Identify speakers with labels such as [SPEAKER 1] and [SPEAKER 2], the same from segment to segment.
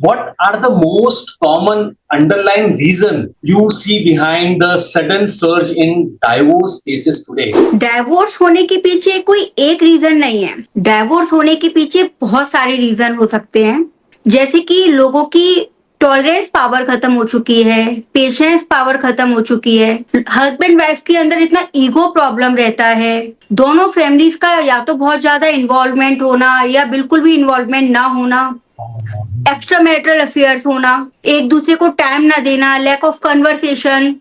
[SPEAKER 1] what are the most common underlying reason you see behind the sudden surge in divorce cases today?
[SPEAKER 2] Divorce होने के पीछे कोई एक reason नहीं है। डाइवोर्स होने के पीछे बहुत सारे रीजन हो सकते हैं, जैसे कि लोगों की टॉलरेंस पावर खत्म हो चुकी है, पेशेंस पावर खत्म हो चुकी है, हस्बैंड वाइफ के अंदर इतना ईगो प्रॉब्लम रहता है, दोनों फैमिलीज का या तो बहुत ज्यादा इन्वॉल्वमेंट होना या बिल्कुल भी इन्वॉल्वमेंट ना होना, एक्स्ट्रा मैरिटल अफेयर्स होना, एक दूसरे को टाइम ना देना, लैक ऑफ कन्वर्सेशन,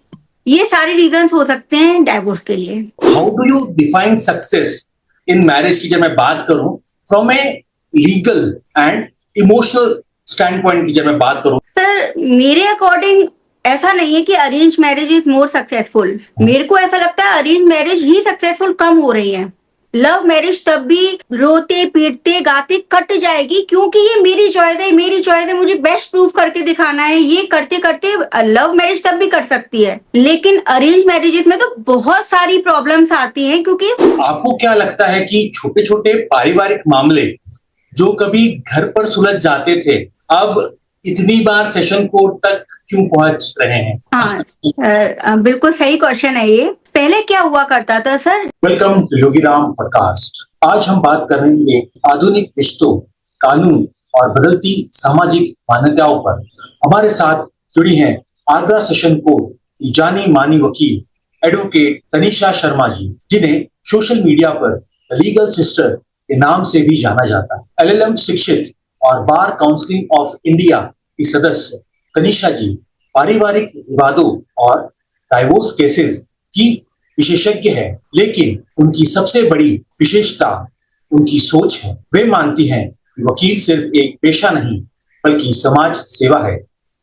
[SPEAKER 2] ये सारे रीजंस हो सकते हैं डाइवोर्स के लिए।
[SPEAKER 1] How do you define success in marriage की जब मैं बात करूं from a legal and emotional standpoint की जब मैं बात करूं?
[SPEAKER 2] सर, मेरे अकॉर्डिंग ऐसा नहीं है कि arrange marriage is more successful. मेरे को ऐसा लगता है अरेंज मैरिज ही सक्सेसफुल कम हो रही है। लव मैरिज तब भी रोते पीटते गाते कट जाएगी, क्योंकि ये मेरी चॉइस है, मेरी चॉइस है, मुझे बेस्ट प्रूफ करके दिखाना है। ये करते करते लव मैरिज तब भी कट सकती है, लेकिन अरेंज मैरिजेस में तो बहुत सारी प्रॉब्लम्स आती हैं। क्योंकि
[SPEAKER 1] आपको क्या लगता है कि छोटे छोटे पारिवारिक मामले जो कभी घर पर सुलझ जाते थे, अब इतनी बार सेशन कोर्ट तक क्यों पहुंच रहे हैं?
[SPEAKER 2] हाँ, बिल्कुल सही क्वेश्चन है ये। पहले क्या हुआ करता था sir?
[SPEAKER 1] Welcome to Yogiram podcast. आज हम बात कर रहे हैं आधुनिक रिश्तों, कानून और बदलती सामाजिक मान्यताओं पर। हमारे साथ जुड़ी हैं आगरा सेशन कोर्ट की जानी मानी वकील एडवोकेट तनिषा शर्मा जी, जिन्हें सोशल मीडिया पर द लीगल सिस्टर के नाम से भी जाना जाता है। LLM शिक्षित और बार काउंसिल ऑफ इंडिया की सदस्य तनिषा जी पारिवारिक विवादों और डाइवोर्स केसेस की विशेषज्ञ है, लेकिन उनकी सबसे बड़ी विशेषता उनकी सोच है। वे मानती हैं कि वकील सिर्फ एक पेशा नहीं बल्कि समाज सेवा है।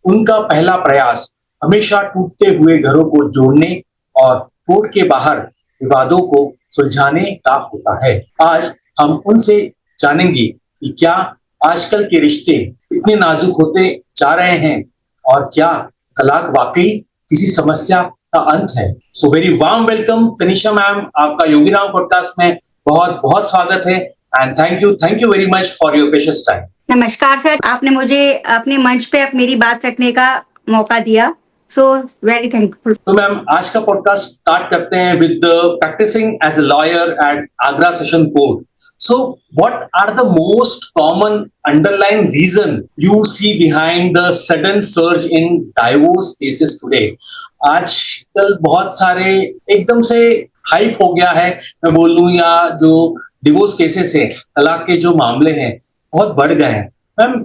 [SPEAKER 1] उनका पहला प्रयास हमेशा टूटते हुए घरों को जोड़ने और कोर्ट के बाहर विवादों को सुलझाने का होता है। आज हम उनसे जानेंगे कि क्या आजकल के रिश्ते इतने नाजुक होते जा रहे हैं और क्या तलाक वाकई किसी समस्या का अंत है। So very warm welcome Tanisha ma'am, आपका योगीराम पॉडकास्ट में बहुत बहुत स्वागत है and thank you very much for your precious time.
[SPEAKER 2] नमस्कार सर, आपने मुझे अपने मंच पे मेरी बात रखने का मौका दिया, सो वेरी थैंकफुल।
[SPEAKER 1] तो मैम, आज का पॉडकास्ट स्टार्ट करते हैं with practicing as a lawyer at Agra session court. So what are the most common underlying reason you see behind the sudden surge in divorce cases today? आजकल बहुत सारे एकदम से हाइप हो गया है, मैं बोल लूं, या जो डिवोर्स केसेस है, तलाक के जो मामले हैं बहुत बढ़ गए हैं। मैम,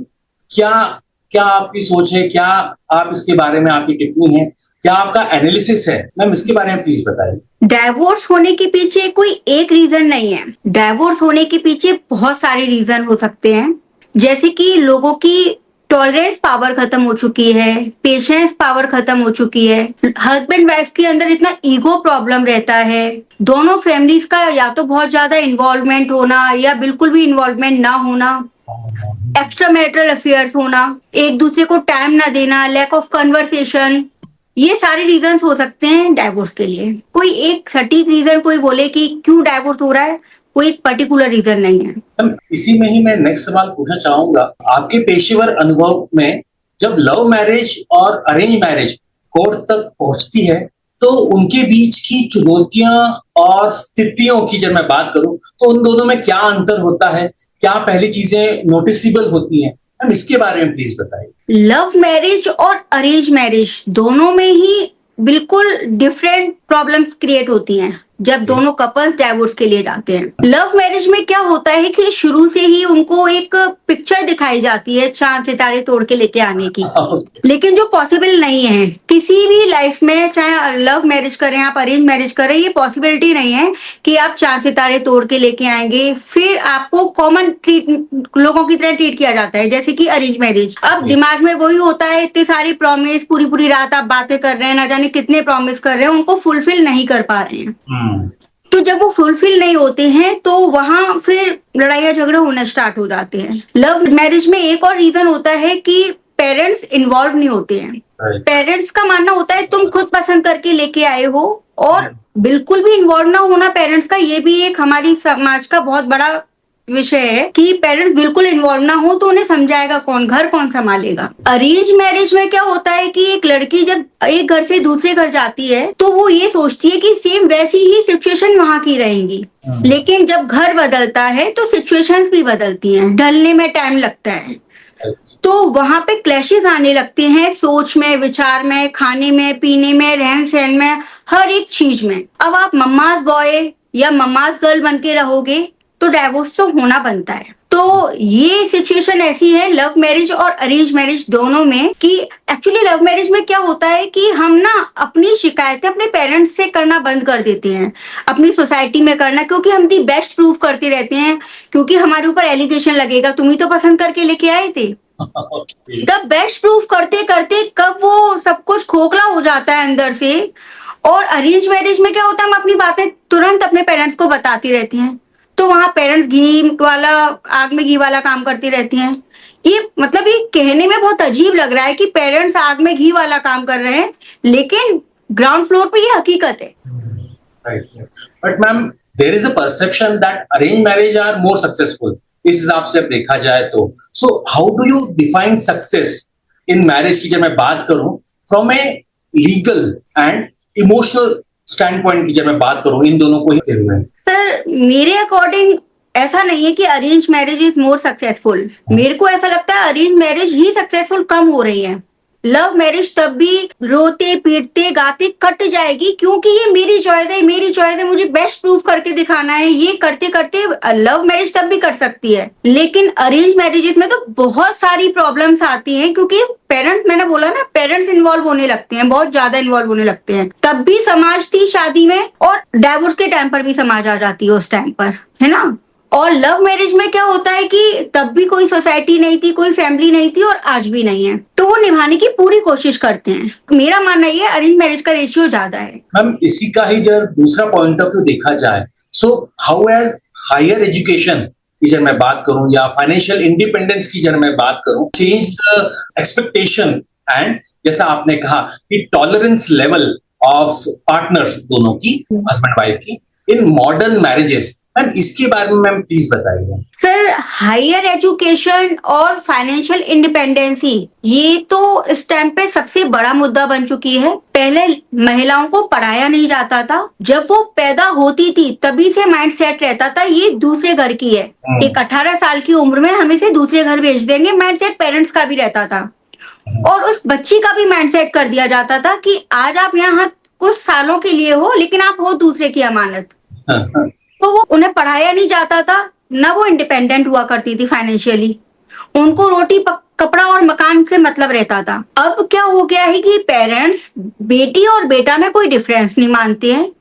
[SPEAKER 1] क्या क्या आपकी सोच है? क्या आप इसके बारे में, आपकी टिप्पणी है, क्या आपका एनालिसिस है? मैम, इसके बारे में प्लीज बताइए।
[SPEAKER 2] डाइवोर्स होने के पीछे कोई एक रीजन नहीं है। डाइवोर्स होने के पीछे बहुत सारे रीजन हो सकते हैं, जैसे कि लोगों की टॉलरेंस पावर खत्म हो चुकी है, पेशेंस पावर खत्म हो चुकी है, हस्बैंड वाइफ के अंदर इतना ईगो प्रॉब्लम रहता है, दोनों फैमिलीज का या तो बहुत ज्यादा इन्वॉल्वमेंट होना या बिल्कुल भी इन्वॉल्वमेंट ना होना, एक्स्ट्रा मैरिटल अफेयर्स होना, एक दूसरे को टाइम ना देना, लैक ऑफ कन्वर्सेशन, ये सारे रीजंस हो सकते हैं डाइवोर्स के लिए। कोई एक सटीक रीजन कोई बोले कि क्यों डाइवोर्स हो रहा है, कोई एक पर्टिकुलर रीजन नहीं है।
[SPEAKER 1] इसी में ही मैं नेक्स्ट सवाल पूछना चाहूंगा, आपके पेशेवर अनुभव में जब लव मैरिज और अरेंज मैरिज कोर्ट तक पहुंचती है तो उनके बीच की चुनौतियां और स्थितियों की जब मैं बात करूं तो उन दोनों में क्या अंतर होता है? क्या पहली चीजें नोटिसेबल होती हैं? हम इसके बारे में प्लीज बताइए।
[SPEAKER 2] लव मैरिज और अरेंज मैरिज दोनों में ही बिल्कुल डिफरेंट प्रॉब्लम्स क्रिएट होती हैं जब दोनों कपल्स डाइवोर्स के लिए जाते हैं। लव मैरिज में क्या होता है कि शुरू से ही उनको एक पिक्चर दिखाई जाती है चांद सितारे तोड़ के लेके आने की, लेकिन जो पॉसिबल नहीं है किसी भी लाइफ में, चाहे लव मैरिज करें आप अरेंज मैरिज करें, ये पॉसिबिलिटी नहीं है कि आप चांद सितारे तोड़ के लेके आएंगे। फिर आपको कॉमन लोगों की तरह ट्रीट किया जाता है जैसे कि अरेंज मैरिज। अब दिमाग में वही होता है, इतने सारे प्रॉमिस, पूरी पूरी रात आप बातें कर रहे हैं, ना जाने कितने प्रॉमिस कर रहे हैं, उनको फुलफिल नहीं कर पा रहे हैं। तो जब वो फुलफिल नहीं होते हैं तो वहां फिर लड़ाइयां झगड़े होना स्टार्ट हो जाते हैं। लव मैरिज में एक और रीजन होता है कि पेरेंट्स इन्वॉल्व नहीं होते हैं। पेरेंट्स का मानना होता है तुम खुद पसंद करके लेके आए हो, और बिल्कुल भी इन्वॉल्व ना होना पेरेंट्स का, ये भी एक हमारी समाज का बहुत बड़ा विषय है कि पेरेंट्स बिल्कुल इन्वॉल्व ना हो तो उन्हें समझाएगा कौन, घर कौन संभालेगा। अरेंज मैरिज में क्या होता है कि एक लड़की जब एक घर से दूसरे घर जाती है तो वो ये सोचती है कि सेम वैसी ही सिचुएशन वहां की रहेंगी, लेकिन जब घर बदलता है तो सिचुएशंस भी बदलती हैं, ढलने में टाइम लगता है, तो वहां पे क्लैशेस आने लगते हैं, सोच में, विचार में, खाने में, पीने में, रहन सहन में, हर एक चीज में। अब आप मम्माज बॉय या मम्माज गर्ल बन के रहोगे तो डाइवोर्स तो होना बनता है। तो ये सिचुएशन ऐसी है लव मैरिज और अरेंज मैरिज दोनों में कि एक्चुअली लव मैरिज में क्या होता है कि हम ना अपनी शिकायतें अपने पेरेंट्स से करना बंद कर देते हैं, अपनी सोसाइटी में करना, क्योंकि हम दी बेस्ट प्रूफ करते रहते हैं, क्योंकि हमारे ऊपर एलिगेशन लगेगा तुम ही तो पसंद करके लेके आए थे। द बेस्ट प्रूफ करते करते कब वो सब कुछ खोखला हो जाता है अंदर से। और अरेंज मैरिज में क्या होता है, हम अपनी बातें तुरंत अपने पेरेंट्स को बताती रहती हैं, तो वहां पेरेंट्स घी वाला, आग में घी वाला काम करती रहती हैं। ये मतलब ये कहने में बहुत अजीब लग रहा है कि पेरेंट्स आग में घी वाला काम कर रहे हैं, लेकिन ग्राउंड फ्लोर पे ये हकीकत है।
[SPEAKER 1] Right. But ma'am, there is a perception that arranged marriage are more successful. इस हिसाब से अब देखा जाए तो, so how do you define success in marriage की जब मैं बात करूं from a legal and emotional standpoint की जब मैं बात करूं, इन दोनों को ही देखते हुए?
[SPEAKER 2] सर मेरे अकॉर्डिंग ऐसा नहीं है कि arrange marriage is more successful. मेरे को ऐसा लगता है अरेंज मैरिज ही सक्सेसफुल कम हो रही है। लव मैरिज तब भी रोते पीटते गाते कट जाएगी, क्योंकि ये मेरी चॉइस है, मेरी चॉइस है, मुझे बेस्ट प्रूफ करके दिखाना है। ये करते करते लव मैरिज तब भी कट सकती है, लेकिन अरेंज मैरिजेस में तो बहुत सारी प्रॉब्लम्स आती हैं, क्योंकि पेरेंट्स, मैंने बोला ना, पेरेंट्स इन्वॉल्व होने लगते हैं, बहुत ज्यादा इन्वॉल्व होने लगते हैं। तब भी समाज थी शादी में, और डाइवोर्स के टाइम पर भी समाज आ जाती है उस टाइम पर, है ना। और लव मैरिज में क्या होता है कि तब भी कोई सोसाइटी नहीं थी, कोई फैमिली नहीं थी, और आज भी नहीं है, तो वो निभाने की पूरी कोशिश करते हैं। मेरा मानना ये अरेंज मैरिज का रेशियो ज्यादा है।
[SPEAKER 1] मैम इसी का ही जब दूसरा पॉइंट ऑफ व्यू देखा जाए, so how as higher education की जब मैं बात करूं या फाइनेंशियल इंडिपेंडेंस की जब मैं बात करूं, चेंज द एक्सपेक्टेशन एंड जैसा आपने कहा कि टॉलरेंस लेवल ऑफ पार्टनर्स दोनों की, हस्बैंड वाइफ की, इन मॉडर्न मैरिजेस, मैम इसके बारे में मैम प्लीज बताइए।
[SPEAKER 2] सर हायर एजुकेशन और फाइनेंशियल इंडिपेंडेंसी ये तो इस टाइम पे सबसे बड़ा मुद्दा बन चुकी है। पहले महिलाओं को पढ़ाया नहीं जाता था, जब वो पैदा होती थी तभी से माइंड सेट रहता था ये दूसरे घर की है, एक 18 साल की उम्र में हम इसे दूसरे घर भेज देंगे, माइंड सेट पेरेंट्स का भी रहता था, और उस बच्ची का भी माइंड सेट कर दिया जाता था कि आज आप यहाँ कुछ सालों के लिए हो, लेकिन आप हो दूसरे की अमानत। तो वो उन्हें पढ़ाया नहीं जाता था, न वो इंडिपेंडेंट हुआ करती थी फाइनेंशियली, उनको रोटी कपड़ा और मकान से मतलब रहता था। अब क्या हो गया है कि पेरेंट्स बेटी और बेटा में कोई डिफरेंस नहीं मानते हैं,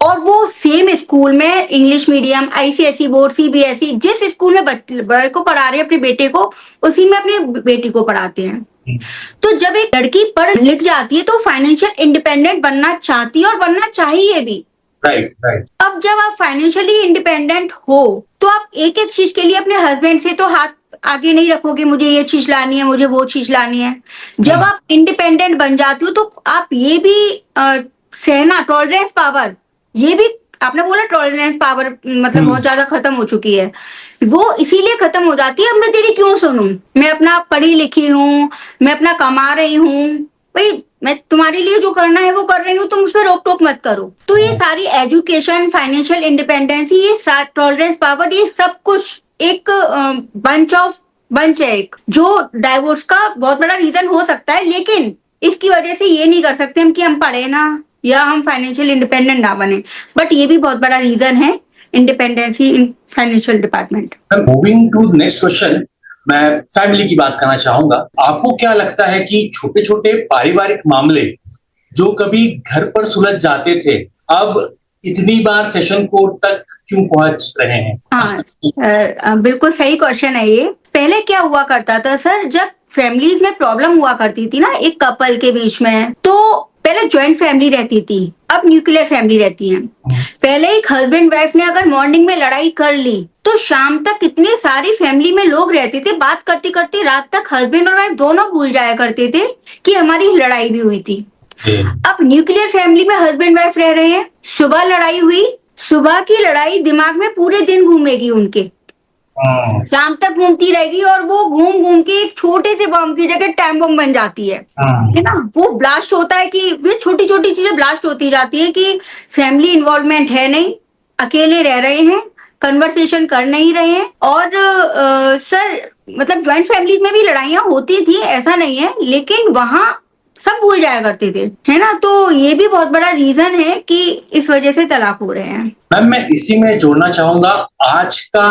[SPEAKER 2] और वो सेम स्कूल में English medium, ICSE board, CBSE, जिस स्कूल में बच्चे को पढ़ा रहे हैं अपने बेटे को, उसी में अपने बेटी को पढ़ाते हैं। तो जब एक लड़की पढ़ लिख जाती है तो फाइनेंशियल इंडिपेंडेंट बनना चाहती है और बनना चाहिए भी।
[SPEAKER 1] राइट।
[SPEAKER 2] अब जब आप फाइनेंशियली इंडिपेंडेंट हो तो आप एक एक चीज के लिए अपने हस्बैंड से तो हाथ आगे नहीं रखोगे, मुझे ये चीज लानी है, मुझे वो चीज लानी है। जब आप इंडिपेंडेंट बन जाती हो तो आप ये भी सहना, टॉलरेंस पावर, ये भी आपने बोला टॉलरेंस पावर मतलब बहुत ज्यादा खत्म हो चुकी है, वो इसीलिए खत्म हो जाती है। अब मैं तेरी क्यों सुनूं, मैं अपना पढ़ी लिखी हूँ, मैं अपना कमा रही हूँ, भाई मैं तुम्हारे लिए जो करना है वो कर रही हूँ, तुम उस पर रोक टोक मत करो। तो ये सारी एजुकेशन, फाइनेंशियल इंडिपेंडेंसी, ये टॉलरेंस पावर, ये सब कुछ एक बंच है एक, जो डाइवोर्स का बहुत बड़ा रीजन हो सकता है, लेकिन इसकी वजह से ये नहीं कर सकते हम कि हम पढ़े ना या हम फाइनेंशियल इंडिपेंडेंट ना बने, बट ये भी बहुत बड़ा रीजन है independency in financial department.
[SPEAKER 1] Moving to next question, मैं फैमिली की बात करना चाहूंगा। आपको क्या लगता है कि छोटे छोटे पारिवारिक मामले जो कभी घर पर सुलझ जाते थे, अब इतनी बार सेशन कोर्ट तक क्यों पहुंच रहे हैं?
[SPEAKER 2] हाँ बिल्कुल सही क्वेश्चन है ये। पहले क्या हुआ करता था सर, जब फैमिलीज में प्रॉब्लम हुआ करती थी ना एक कपल के बीच में, तो पहले ज्वाइंट फैमिली रहती थी, अब न्यूक्लियर फैमिली रहती है। पहले एक हस्बैंड वाइफ ने अगर मॉर्निंग में लड़ाई कर ली तो शाम तक इतने सारी फैमिली में लोग रहते थे, बात करते करते रात तक हस्बैंड और वाइफ दोनों भूल जाया करते थे कि हमारी लड़ाई भी हुई थी। अब न्यूक्लियर फैमिली में हस्बैंड वाइफ रह रहे हैं, सुबह लड़ाई हुई, सुबह की लड़ाई दिमाग में पूरे दिन घूमेगी उनके,
[SPEAKER 1] हम्म,
[SPEAKER 2] शाम तक घूमती रहेगी और वो घूम घूम के एक छोटे से बम की जगह टाइम बम बन जाती है ना। वो ब्लास्ट होता है कि वे छोटी छोटी चीजें ब्लास्ट होती जाती है कि फैमिली इन्वॉल्वमेंट है नहीं, अकेले रह रहे हैं, कन्वर्सेशन कर नहीं रहे हैं। और सर मतलब ज्वाइंट फैमिलीज में भी लड़ाइयाँ होती थी, ऐसा नहीं है, लेकिन वहां सब भूल जाया करते थे, है ना। तो ये भी बहुत बड़ा रीजन है कि इस वजह से तलाक हो रहे हैं।
[SPEAKER 1] मैम मैं इसी में जोड़ना चाहूंगा आज का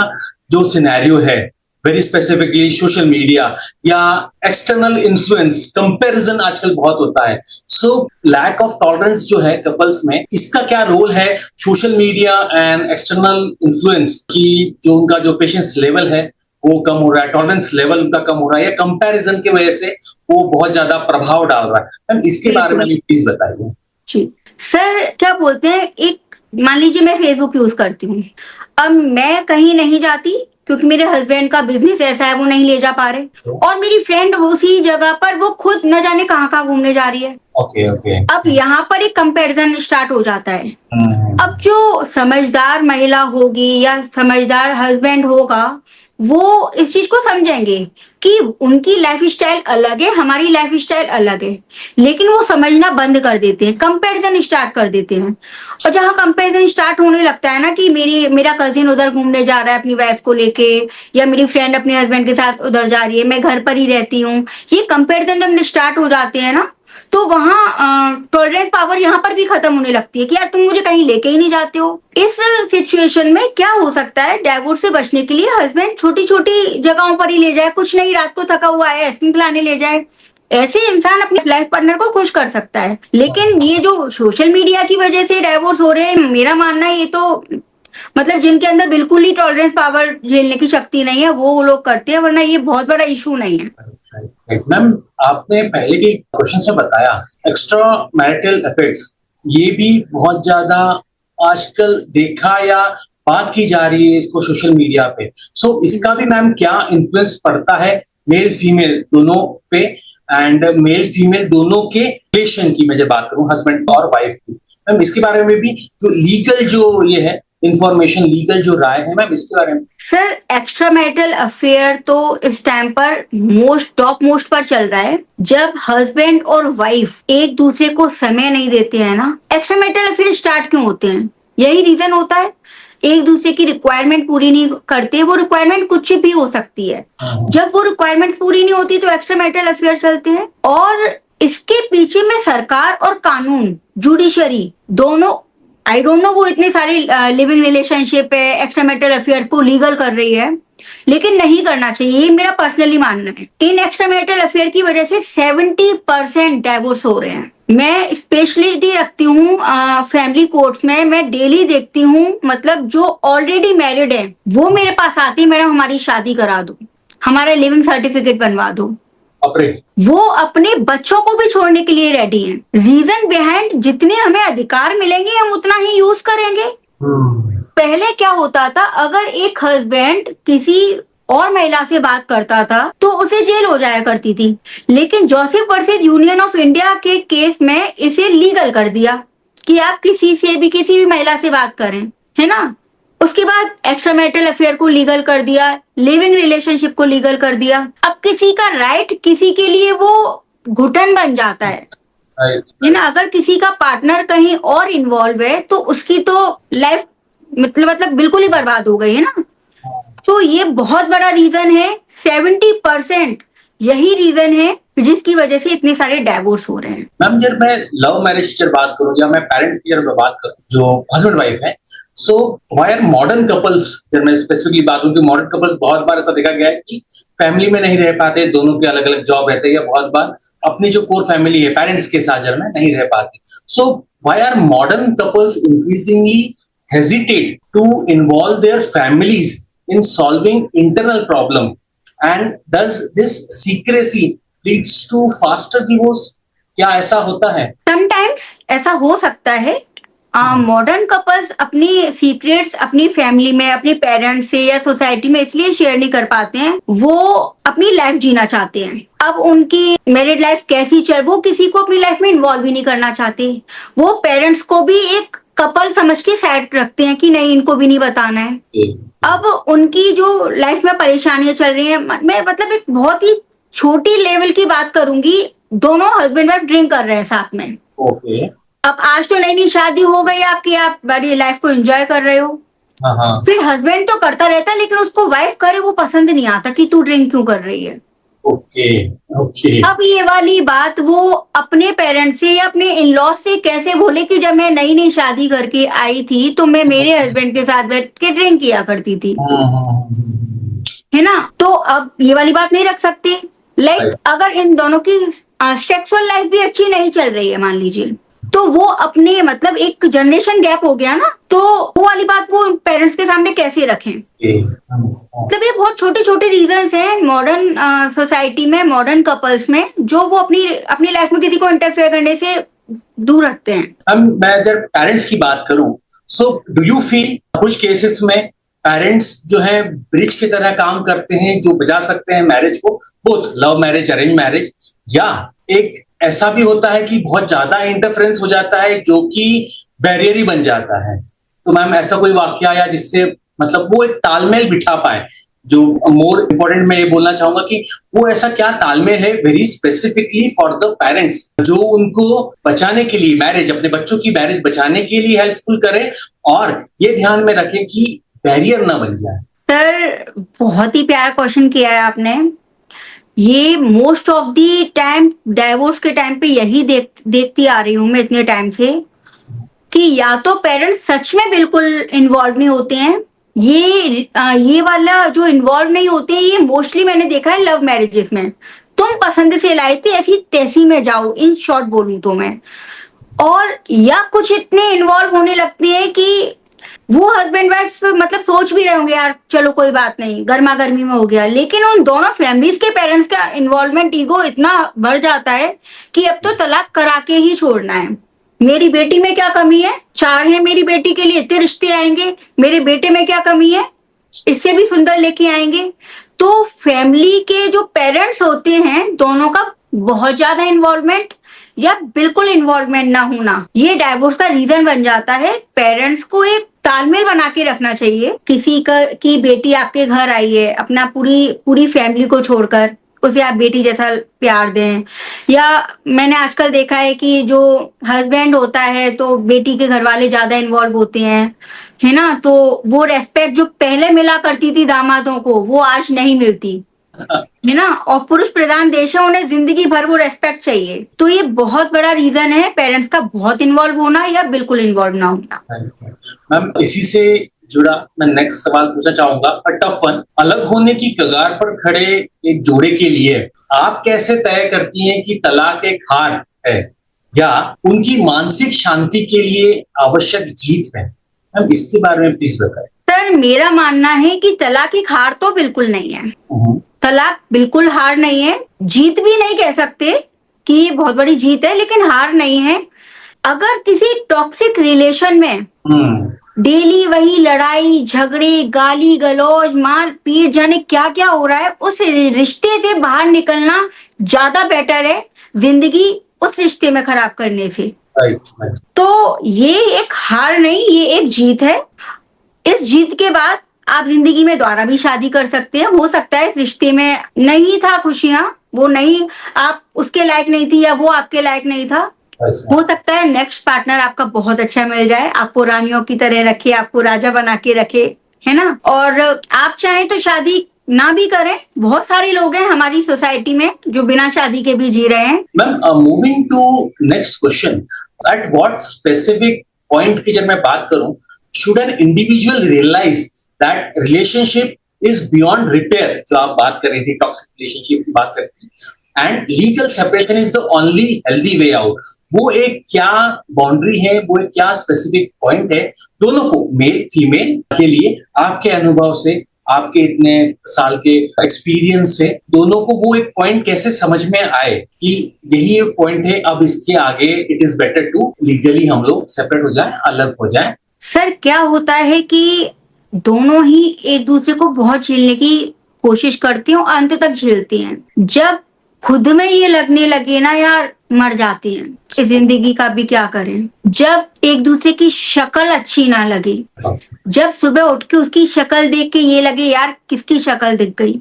[SPEAKER 1] जो सिनेरियो है, वेरी स्पेसिफिकली सोशल मीडिया या एक्सटर्नल इन्फ्लुएंस, कंपैरिजन आजकल बहुत होता है। सो लैक ऑफ टॉलरेंस जो है कपल्स में, इसका क्या रोल है social media and external influence की, जो उनका जो पेशेंस लेवल है वो कम हो रहा है, टॉलरेंस लेवल उनका कम हो रहा है, या कंपैरिजन की वजह से वो बहुत ज्यादा प्रभाव डाल रहा है? मैम इसके बारे में भी प्लीज बताइए।
[SPEAKER 2] जी सर, क्या बोलते हैं, एक मान लीजिए मैं फेसबुक यूज करती हूँ, अब मैं कहीं नहीं जाती क्योंकि मेरे हस्बैंड का बिजनेस ऐसा है वो नहीं ले जा पा रहे, और मेरी फ्रेंड उसी जगह पर वो खुद न जाने कहाँ कहाँ घूमने जा रही है।
[SPEAKER 1] Okay okay.
[SPEAKER 2] अब यहाँ पर एक कंपैरिजन स्टार्ट हो जाता है। अब जो समझदार महिला होगी या समझदार हस्बैंड होगा, वो इस चीज को समझेंगे कि उनकी लाइफ स्टाइल अलग है, हमारी लाइफ स्टाइल अलग है, लेकिन वो समझना बंद कर देते हैं, कंपैरिजन स्टार्ट कर देते हैं। और जहां कंपैरिजन स्टार्ट होने लगता है ना कि मेरा कजिन उधर घूमने जा रहा है अपनी वाइफ को लेके, या मेरी फ्रेंड अपने हस्बैंड के साथ उधर जा रही है, मैं घर पर ही रहती हूँ, ये कंपैरिजन जब स्टार्ट हो जाते हैं ना, तो वहां टॉलरेंस पावर यहाँ पर भी खत्म होने लगती है कि यार तुम मुझे कहीं लेके ही नहीं जाते हो। इस सिचुएशन में क्या हो सकता है, डाइवोर्स से बचने के लिए हस्बैंड छोटी छोटी जगहों पर ही ले जाए, कुछ नहीं रात को थका हुआ है आइसक्रीम खिलाने ले जाए, ऐसे इंसान अपने लाइफ पार्टनर को खुश कर सकता है। लेकिन ये जो सोशल मीडिया की वजह से डाइवोर्स हो रहे हैं, मेरा मानना है ये तो मतलब जिनके अंदर बिल्कुल ही टॉलरेंस पावर झेलने की शक्ति नहीं है वो लोग करते हैं, वरना ये बहुत बड़ा इशू नहीं है।
[SPEAKER 1] मैम आपने पहले के क्वेश्चन में बताया एक्स्ट्रा मैरिटल इफेक्ट्स, ये भी बहुत ज्यादा आजकल देखा या बात की जा रही है इसको सोशल मीडिया पे। सो इसका भी मैम क्या इन्फ्लुएंस पड़ता है मेल फीमेल दोनों पे, एंड मेल फीमेल दोनों के रिलेशन की मैं जब बात करूं, हस्बैंड और वाइफ की, मैम इसके बारे में भी जो लीगल जो ये है इंफॉर्मेशन, लीगल जो राय है मैम इसके बारे में।
[SPEAKER 2] सर एक्स्ट्रा मैरिटल अफेयर तो इस टाइम पर टॉप मोस्ट पर चल रहा है। जब हस्बैंड और वाइफ एक दूसरे को समय नहीं देते हैं ना, एक्स्ट्रा मैरिटल अफेयर स्टार्ट क्यों होते हैं, यही रीजन होता है, एक दूसरे की रिक्वायरमेंट पूरी नहीं करते। वो रिक्वायरमेंट कुछ भी हो सकती है, जब वो रिक्वायरमेंट पूरी नहीं होती तो एक्स्ट्रा मैरिटल अफेयर चलते हैं। और इसके पीछे में सरकार और कानून, जुडिशरी दोनों, आई डोंट नो वो इतने सारे लिविंग रिलेशनशिप है, एक्स्ट्रा मैरिटल अफेयर को लीगल कर रही है, लेकिन नहीं करना चाहिए, ये मेरा पर्सनली मानना है। इन एक्स्ट्रा मैरिटल अफेयर की वजह से 70% डाइवोर्स हो रहे हैं। मैं स्पेशलिटी रखती हूँ फैमिली कोर्ट्स में, मैं डेली देखती हूँ, मतलब जो ऑलरेडी मैरिड है वो मेरे पास आती है, मैडम हमारी शादी करा दो, हमारा लिविंग सर्टिफिकेट बनवा दो, वो अपने बच्चों को भी छोड़ने के लिए रेडी हैं। रीजन बिहाइंड, जितने हमें अधिकार मिलेंगे हम उतना ही यूज करेंगे। पहले क्या होता था, अगर एक हस्बैंड किसी और महिला से बात करता था तो उसे जेल हो जाया करती थी, लेकिन Joseph versus union of India के केस में इसे लीगल कर दिया कि आप किसी से भी, किसी भी महिला से बात करें, है ना। उसके बाद एक्स्ट्रा मैरिटल अफेयर को लीगल कर दिया, लिविंग रिलेशनशिप को लीगल कर दिया। अब किसी का राइट किसी के लिए वो घुटन बन जाता है ना। अगर किसी का पार्टनर कहीं और इन्वॉल्व है तो उसकी तो लाइफ मतलब बिल्कुल ही बर्बाद हो गई है ना। तो ये बहुत बड़ा रीजन है, 70% यही रीजन है जिसकी वजह से इतने सारे डाइवोर्स हो रहे हैं।
[SPEAKER 1] मैम जब मैं लव मैरिज की बात करूं या मैं पेरेंट्स की जब बात करूं जो हस्बैंड वाइफ है, सो वाई आर मॉडर्न कपल्स, जब मैं स्पेसिफिकली बात करूं कि मॉडर्न कपल्स बहुत बार ऐसा देखा गया है कि फैमिली में नहीं रह पाते, दोनों के अलग अलग जॉब रहते हैं, या बहुत बार अपनी जो कोर फैमिली है पेरेंट्स के साथ जब में नहीं रह पाते। So why are modern couples increasingly hesitate to involve their families in solving internal problem, and does this secrecy leads to faster divorce? क्या ऐसा होता है?
[SPEAKER 2] Sometimes ऐसा हो सकता है। मॉडर्न कपल्स अपनी सीक्रेट्स अपनी फैमिली में, अपने पेरेंट्स से या सोसाइटी में इसलिए शेयर नहीं कर पाते हैं, वो अपनी लाइफ जीना चाहते हैं। अब उनकी मैरिड लाइफ कैसी चल, वो किसी को अपनी लाइफ में इन्वॉल्व ही नहीं करना चाहते। वो पेरेंट्स को भी एक कपल समझ के साइड रखते हैं कि नहीं इनको भी नहीं बताना है। अब उनकी जो लाइफ में परेशानियां चल रही हैं, मैं मतलब एक बहुत ही छोटी लेवल की बात करूंगी, दोनों हस्बैंड वाइफ ड्रिंक कर रहे हैं साथ में।
[SPEAKER 1] ओके।
[SPEAKER 2] अब आज तो नई नई शादी हो गई आपकी, आप बड़ी लाइफ को एंजॉय कर रहे हो,
[SPEAKER 1] हाँ।
[SPEAKER 2] फिर हस्बैंड तो करता रहता है लेकिन उसको वाइफ करे वो पसंद नहीं आता कि तू ड्रिंक क्यों कर रही है।
[SPEAKER 1] Okay okay.
[SPEAKER 2] अब ये वाली बात वो अपने पेरेंट्स से या अपने इन लॉ से कैसे बोले कि जब मैं नई नई शादी करके आई थी तो मैं मेरे हस्बैंड के साथ बैठ के ड्रिंक किया करती थी, है ना। तो अब ये वाली बात नहीं रख सकते। लाइक अगर इन दोनों की सेक्सुअल लाइफ भी अच्छी नहीं चल रही है मान लीजिए, तो वो अपने मतलब एक जनरेशन गैप हो गया ना, तो वो वाली बात वो पेरेंट्स के सामने कैसे रखें। मतलब ये बहुत छोटे छोटे रीजंस हैं मॉडर्न सोसाइटी में, मॉडर्न कपल्स में, जो वो अपनी लाइफ में किसी को इंटरफेयर करने से दूर रखते हैं।
[SPEAKER 1] अब मैं जब पेरेंट्स की बात करूं, सो डू यू फील कुछ केसेस में पेरेंट्स जो है ब्रिज की तरह काम करते हैं, जो बजा सकते हैं मैरिज को, both love marriage arrange marriage, या एक ऐसा भी होता है कि बहुत ज्यादा इंटरफेरेंस हो जाता है जो कि बैरियर ही बन जाता है। तो मैम ऐसा कोई वाकया या जिससे मतलब वो एक तालमेल बिठा पाए, जो मोर इम्पोर्टेंट मैं ये बोलना चाहूंगा कि वो ऐसा क्या तालमेल है very specifically for the parents जो उनको बचाने के लिए, मैरिज अपने बच्चों की मैरिज बचाने के लिए हेल्पफुल करे, और ये ध्यान में रखें कि बैरियर ना बन जाए।
[SPEAKER 2] सर बहुत ही प्यारा क्वेश्चन किया है आपने। ये most of the time divorce के टाइम पे यही देखती आ रही हूँ मैं इतने टाइम से, कि या तो पेरेंट्स सच में बिल्कुल इन्वॉल्व नहीं होते हैं, ये वाला जो इन्वॉल्व नहीं होते हैं ये मोस्टली मैंने देखा है लव मैरिजेस में। तुम पसंद से लाई थी ऐसी तैसी में जाओ, इन शॉर्ट बोलूं तो मैं। और या कुछ इतने इन्वॉल्व होने लगते हैं कि वो हस्बैंड वाइफ मतलब सोच भी रहे होंगे यार चलो कोई बात नहीं गर्मा गर्मी में हो गया, लेकिन उन दोनों फैमिलीज के पेरेंट्स का इन्वॉल्वमेंट ईगो इतना बढ़ जाता है कि अब तो तलाक करा के ही छोड़ना है। मेरी बेटी में क्या कमी है, 4 है मेरी बेटी के लिए, इतने रिश्ते आएंगे, मेरे बेटे में क्या कमी है, इससे भी सुंदर लेके आएंगे। तो फैमिली के जो पेरेंट्स होते हैं दोनों का बहुत ज्यादा इन्वॉल्वमेंट या बिल्कुल इन्वॉल्वमेंट ना होना, ये डाइवोर्स का रीजन बन जाता है। पेरेंट्स को एक तालमेल बना के रखना चाहिए। किसी की बेटी आपके घर आई है, अपना पूरी फैमिली को छोड़कर उसे आप बेटी जैसा प्यार दें। या मैंने आजकल देखा है कि जो हस्बैंड होता है तो बेटी के घर वाले ज्यादा इन्वॉल्व होते हैं, है ना, तो वो रेस्पेक्ट जो पहले मिला करती थी दामादों को वो आज नहीं मिलती, है ना। और पुरुष प्रधान देश है, उन्हें जिंदगी भर वो रेस्पेक्ट चाहिए। तो ये बहुत बड़ा रीजन है पेरेंट्स का बहुत इन्वॉल्व होना या बिल्कुल इन्वॉल्व ना होना।
[SPEAKER 1] मैम इसी से जुड़ा मैं नेक्स्ट सवाल पूछना चाहूंगा, टफ वन। अलग होने की कगार पर खड़े एक जोड़े के लिए आप कैसे तय करती हैं कि तलाक एक हार है या उनकी मानसिक शांति के लिए आवश्यक जीत है? मैम इसके बारे में प्लीज बताएं।
[SPEAKER 2] सर मेरा मानना है कि तलाक एक हार तो बिल्कुल नहीं है। तलाक बिल्कुल हार नहीं है, जीत भी नहीं कह सकते कि ये बहुत बड़ी जीत है, लेकिन हार नहीं है। अगर किसी टॉक्सिक रिलेशन में डेली वही लड़ाई झगड़े गाली गलौज मार पीट जाने क्या क्या हो रहा है, उस रिश्ते से बाहर निकलना ज्यादा बेटर है जिंदगी उस रिश्ते में खराब करने से। तो ये एक हार नहीं, ये एक जीत है। इस जीत के बाद आप जिंदगी में दोबारा भी शादी कर सकते हैं। हो सकता है इस रिश्ते में नहीं था खुशियां, वो नहीं, आप उसके लायक नहीं थी या वो आपके लायक नहीं था। हो सकता है नेक्स्ट पार्टनर आपका बहुत अच्छा मिल जाए, आपको रानियों की तरह रखे, आपको राजा बना के रखे, है ना। और आप चाहें तो शादी ना भी करें। बहुत सारे लोग हैं हमारी सोसाइटी में जो बिना शादी के भी जी रहे हैं।
[SPEAKER 1] Ma'am moving to next question, at what specific point की जब मैं बात करूं, should an individual realise that relationship is beyond repair, जो आप बात कर रही थी टॉक्सिक रिलेशनशिप की बात करती, and legal separation is the only healthy way out. वो एक क्या बाउंड्री है, वो एक क्या स्पेसिफिक पॉइंट है दोनों को, मेल फीमेल के लिए, आपके अनुभव से, आपके इतने साल के एक्सपीरियंस से, दोनों को वो एक पॉइंट कैसे समझ में आए कि यही एक पॉइंट है, अब इसके आगे it is better to legally हम लोग सेपरेट हो जाए, अलग हो जाए?
[SPEAKER 2] सर क्या होता है कि दोनों ही एक दूसरे को बहुत झेलने की कोशिश करती हैं और अंत तक झेलती हैं। जब खुद में ये लगने लगे ना यार, मर जाते हैं। इस जिंदगी का भी क्या करें। जब एक दूसरे की शक्ल अच्छी ना लगे, जब सुबह उठ के उसकी शक्ल देख के ये लगे यार किसकी शक्ल दिख गई,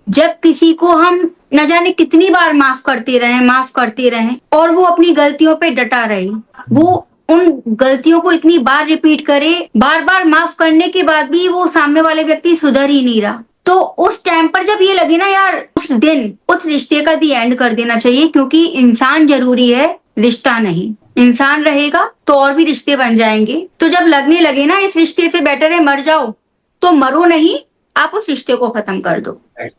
[SPEAKER 2] जब किसी को हम न जाने कितनी बार माफ करते रहें और वो अपनी गलतियों पे डटा रहे, वो उन गलतियों को इतनी बार रिपीट करे, बार बार माफ करने के बाद भी वो सामने वाले व्यक्ति सुधर ही नहीं रहा, तो उस टाइम पर जब ये लगे ना यार, उस दिन उस रिश्ते का दी एंड कर देना चाहिए। क्योंकि इंसान जरूरी है, रिश्ता नहीं। इंसान रहेगा तो और भी रिश्ते बन जाएंगे। तो जब लगने लगे ना इस रिश्ते से बेटर है मर जाओ, तो मरो नहीं, आप उस रिश्ते को खत्म कर दो।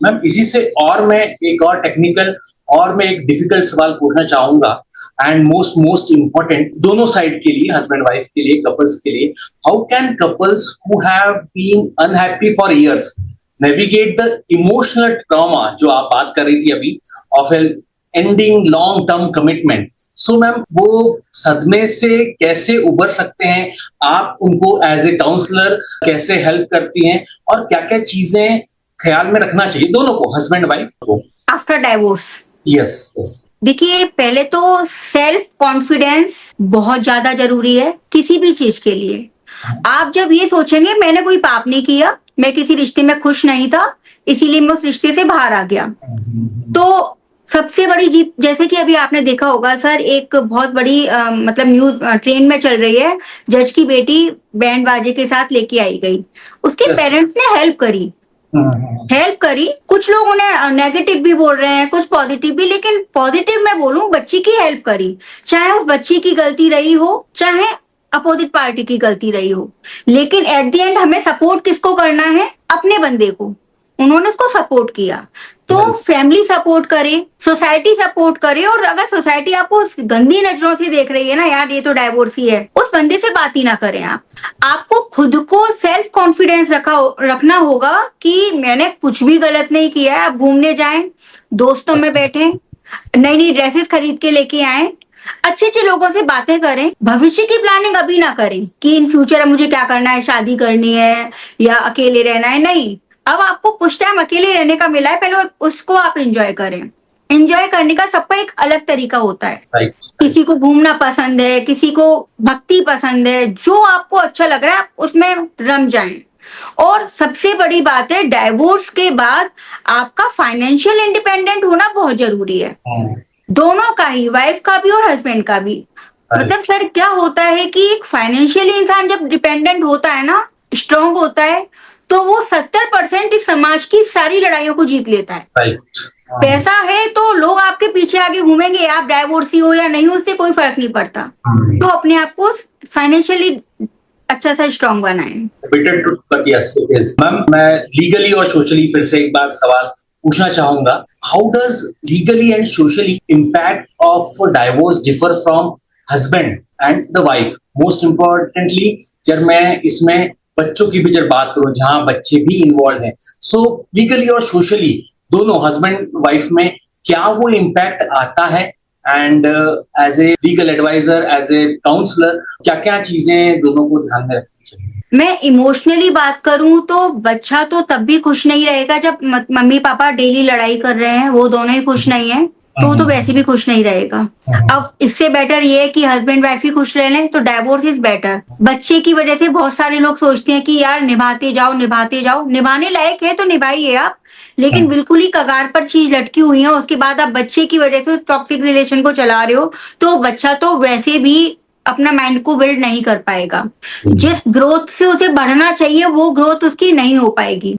[SPEAKER 1] मैम इसी से और मैं एक और टेक्निकल और मैं एक डिफिकल्ट सवाल पूछना चाहूंगा एंड मोस्ट इम्पोर्टेंट दोनों साइड के लिए, हस्बैंड वाइफ के लिए, कपल्स के लिए, how can couples who have been unhappy for years navigate the emotional trauma जो आप बात कर रही थी अभी of ending long term commitment. So ma'am वो सदमे से कैसे उबर सकते हैं, आप उनको एज ए काउंसलर कैसे हेल्प करती हैं और क्या क्या चीजें ख्याल में रखना चाहिए दोनों को, हस्बैंड वाइफ को,
[SPEAKER 2] आफ्टर डाइवोर्स?
[SPEAKER 1] यस।
[SPEAKER 2] देखिए, पहले तो सेल्फ कॉन्फिडेंस बहुत ज्यादा जरूरी है किसी भी चीज के लिए। आप जब ये सोचेंगे मैंने कोई पाप नहीं किया, मैं किसी रिश्ते में खुश नहीं था इसीलिए मैं उस रिश्ते से बाहर आ गया, तो सबसे बड़ी जीत, जैसे कि अभी आपने देखा होगा सर, एक बहुत बड़ी मतलब न्यूज ट्रेन में चल रही है, जज की बेटी बैंड बाजे के साथ लेके आई गई, उसके पेरेंट्स ने हेल्प करी। कुछ लोग उन्हें नेगेटिव भी बोल रहे हैं, कुछ पॉजिटिव भी, लेकिन पॉजिटिव मैं बोलूं, बच्ची की हेल्प करी, चाहे उस बच्ची की गलती रही हो चाहे अपोजिट पार्टी की गलती रही हो, लेकिन एट द एंड हमें सपोर्ट किसको करना है? अपने बंदे को। उन्होंने उसको सपोर्ट किया, तो फैमिली सपोर्ट करे, सोसाइटी सपोर्ट करे। और अगर सोसाइटी आपको गंदी नजरों से देख रही है ना, यार ये तो डाइवोर्सी है, उस बंदे से बात ही ना करें आप। आपको खुद को सेल्फ कॉन्फिडेंस रखना होगा कि मैंने कुछ भी गलत नहीं किया है। आप घूमने जाएं, दोस्तों में बैठे, नई नई ड्रेसेस खरीद के लेके आए, अच्छे अच्छे लोगों से बातें करें। भविष्य की प्लानिंग अभी ना करें कि इन फ्यूचर मुझे क्या करना है, शादी करनी है या अकेले रहना है। नहीं, अब आपको कुछ टाइम अकेले रहने का मिला है, पहले उसको आप एंजॉय करें। एंजॉय करने का सबका एक अलग तरीका होता है। किसी को घूमना पसंद है, किसी को भक्ति पसंद है, जो आपको अच्छा लग रहा है आप उसमें रम जाएं। और सबसे बड़ी बात है, डाइवोर्स के बाद आपका फाइनेंशियल इंडिपेंडेंट होना बहुत जरूरी है, दोनों का ही, वाइफ का भी और हस्बैंड का भी। मतलब सर क्या होता है कि एक फाइनेंशियली इंसान जब डिपेंडेंट होता है ना, स्ट्रांग होता है, तो वो 70% इस समाज की सारी लड़ाइयों को जीत लेता है। पैसा है तो लोग आपके पीछे आगे घूमेंगे, आप डाइवोर्सी हो या नहीं हो उससे कोई फर्क नहीं पड़ता। तो अपने आप को फाइनेंशियली अच्छा सा स्ट्रांग बनाएं। मैम
[SPEAKER 1] मैं लीगली और सोशली फिर से एक बार सवाल पूछना चाहूंगा, how does legally and socially impact of divorce differ from husband and the wife? Most importantly जब मैं इसमें बच्चों की भी जब बात करूं, जहां बच्चे भी इन्वॉल्व हैं, सो लीगली और सोशली दोनों हस्बैंड वाइफ में क्या वो इम्पैक्ट आता है? And as a legal adviser, as a counsellor, क्या क्या चीजें दोनों को ध्यान में रखनी चाहिए?
[SPEAKER 2] मैं इमोशनली बात करूं तो बच्चा तो तब भी खुश नहीं रहेगा जब मम्मी पापा डेली लड़ाई कर रहे हैं, वो दोनों ही खुश नहीं है, तो वो तो वैसे भी खुश नहीं रहेगा। अब इससे बेटर ये है कि हस्बैंड वाइफ ही खुश रह लें, तो डाइवोर्स इज बेटर। बच्चे की वजह से बहुत सारे लोग सोचते हैं कि यार निभाते जाओ, निभाने लायक है तो निभाइए आप, लेकिन बिल्कुल ही कगार पर चीज लटकी हुई है, उसके बाद आप बच्चे की वजह से टॉक्सिक रिलेशन को चला रहे हो, तो बच्चा तो वैसे भी अपना माइंड को बिल्ड नहीं कर पाएगा। जिस ग्रोथ से उसे बढ़ना चाहिए वो ग्रोथ उसकी नहीं हो पाएगी।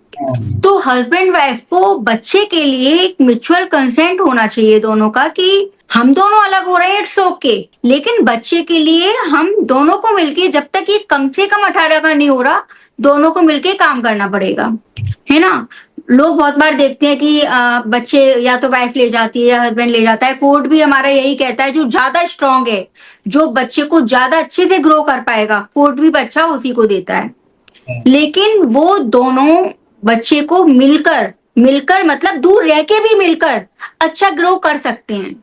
[SPEAKER 2] तो हस्बैंड वाइफ को बच्चे के लिए एक म्यूचुअल कंसेंट होना चाहिए दोनों का, कि हम दोनों अलग हो रहे हैं, इट्स ओके, लेकिन बच्चे के लिए हम दोनों को मिलके, जब तक ये कम से कम 18 का नहीं हो रहा, दोनों को मिलके काम करना पड़ेगा, है ना। लोग बहुत बार देखते हैं कि बच्चे या तो वाइफ ले जाती है या हस्बैंड ले जाता है। कोर्ट भी हमारा यही कहता है, जो ज्यादा स्ट्रांग है, जो बच्चे को ज्यादा अच्छे से ग्रो कर पाएगा, कोर्ट भी बच्चा उसी को देता है। लेकिन वो दोनों बच्चे को मिलकर मतलब दूर रह के भी मिलकर अच्छा ग्रो कर सकते हैं।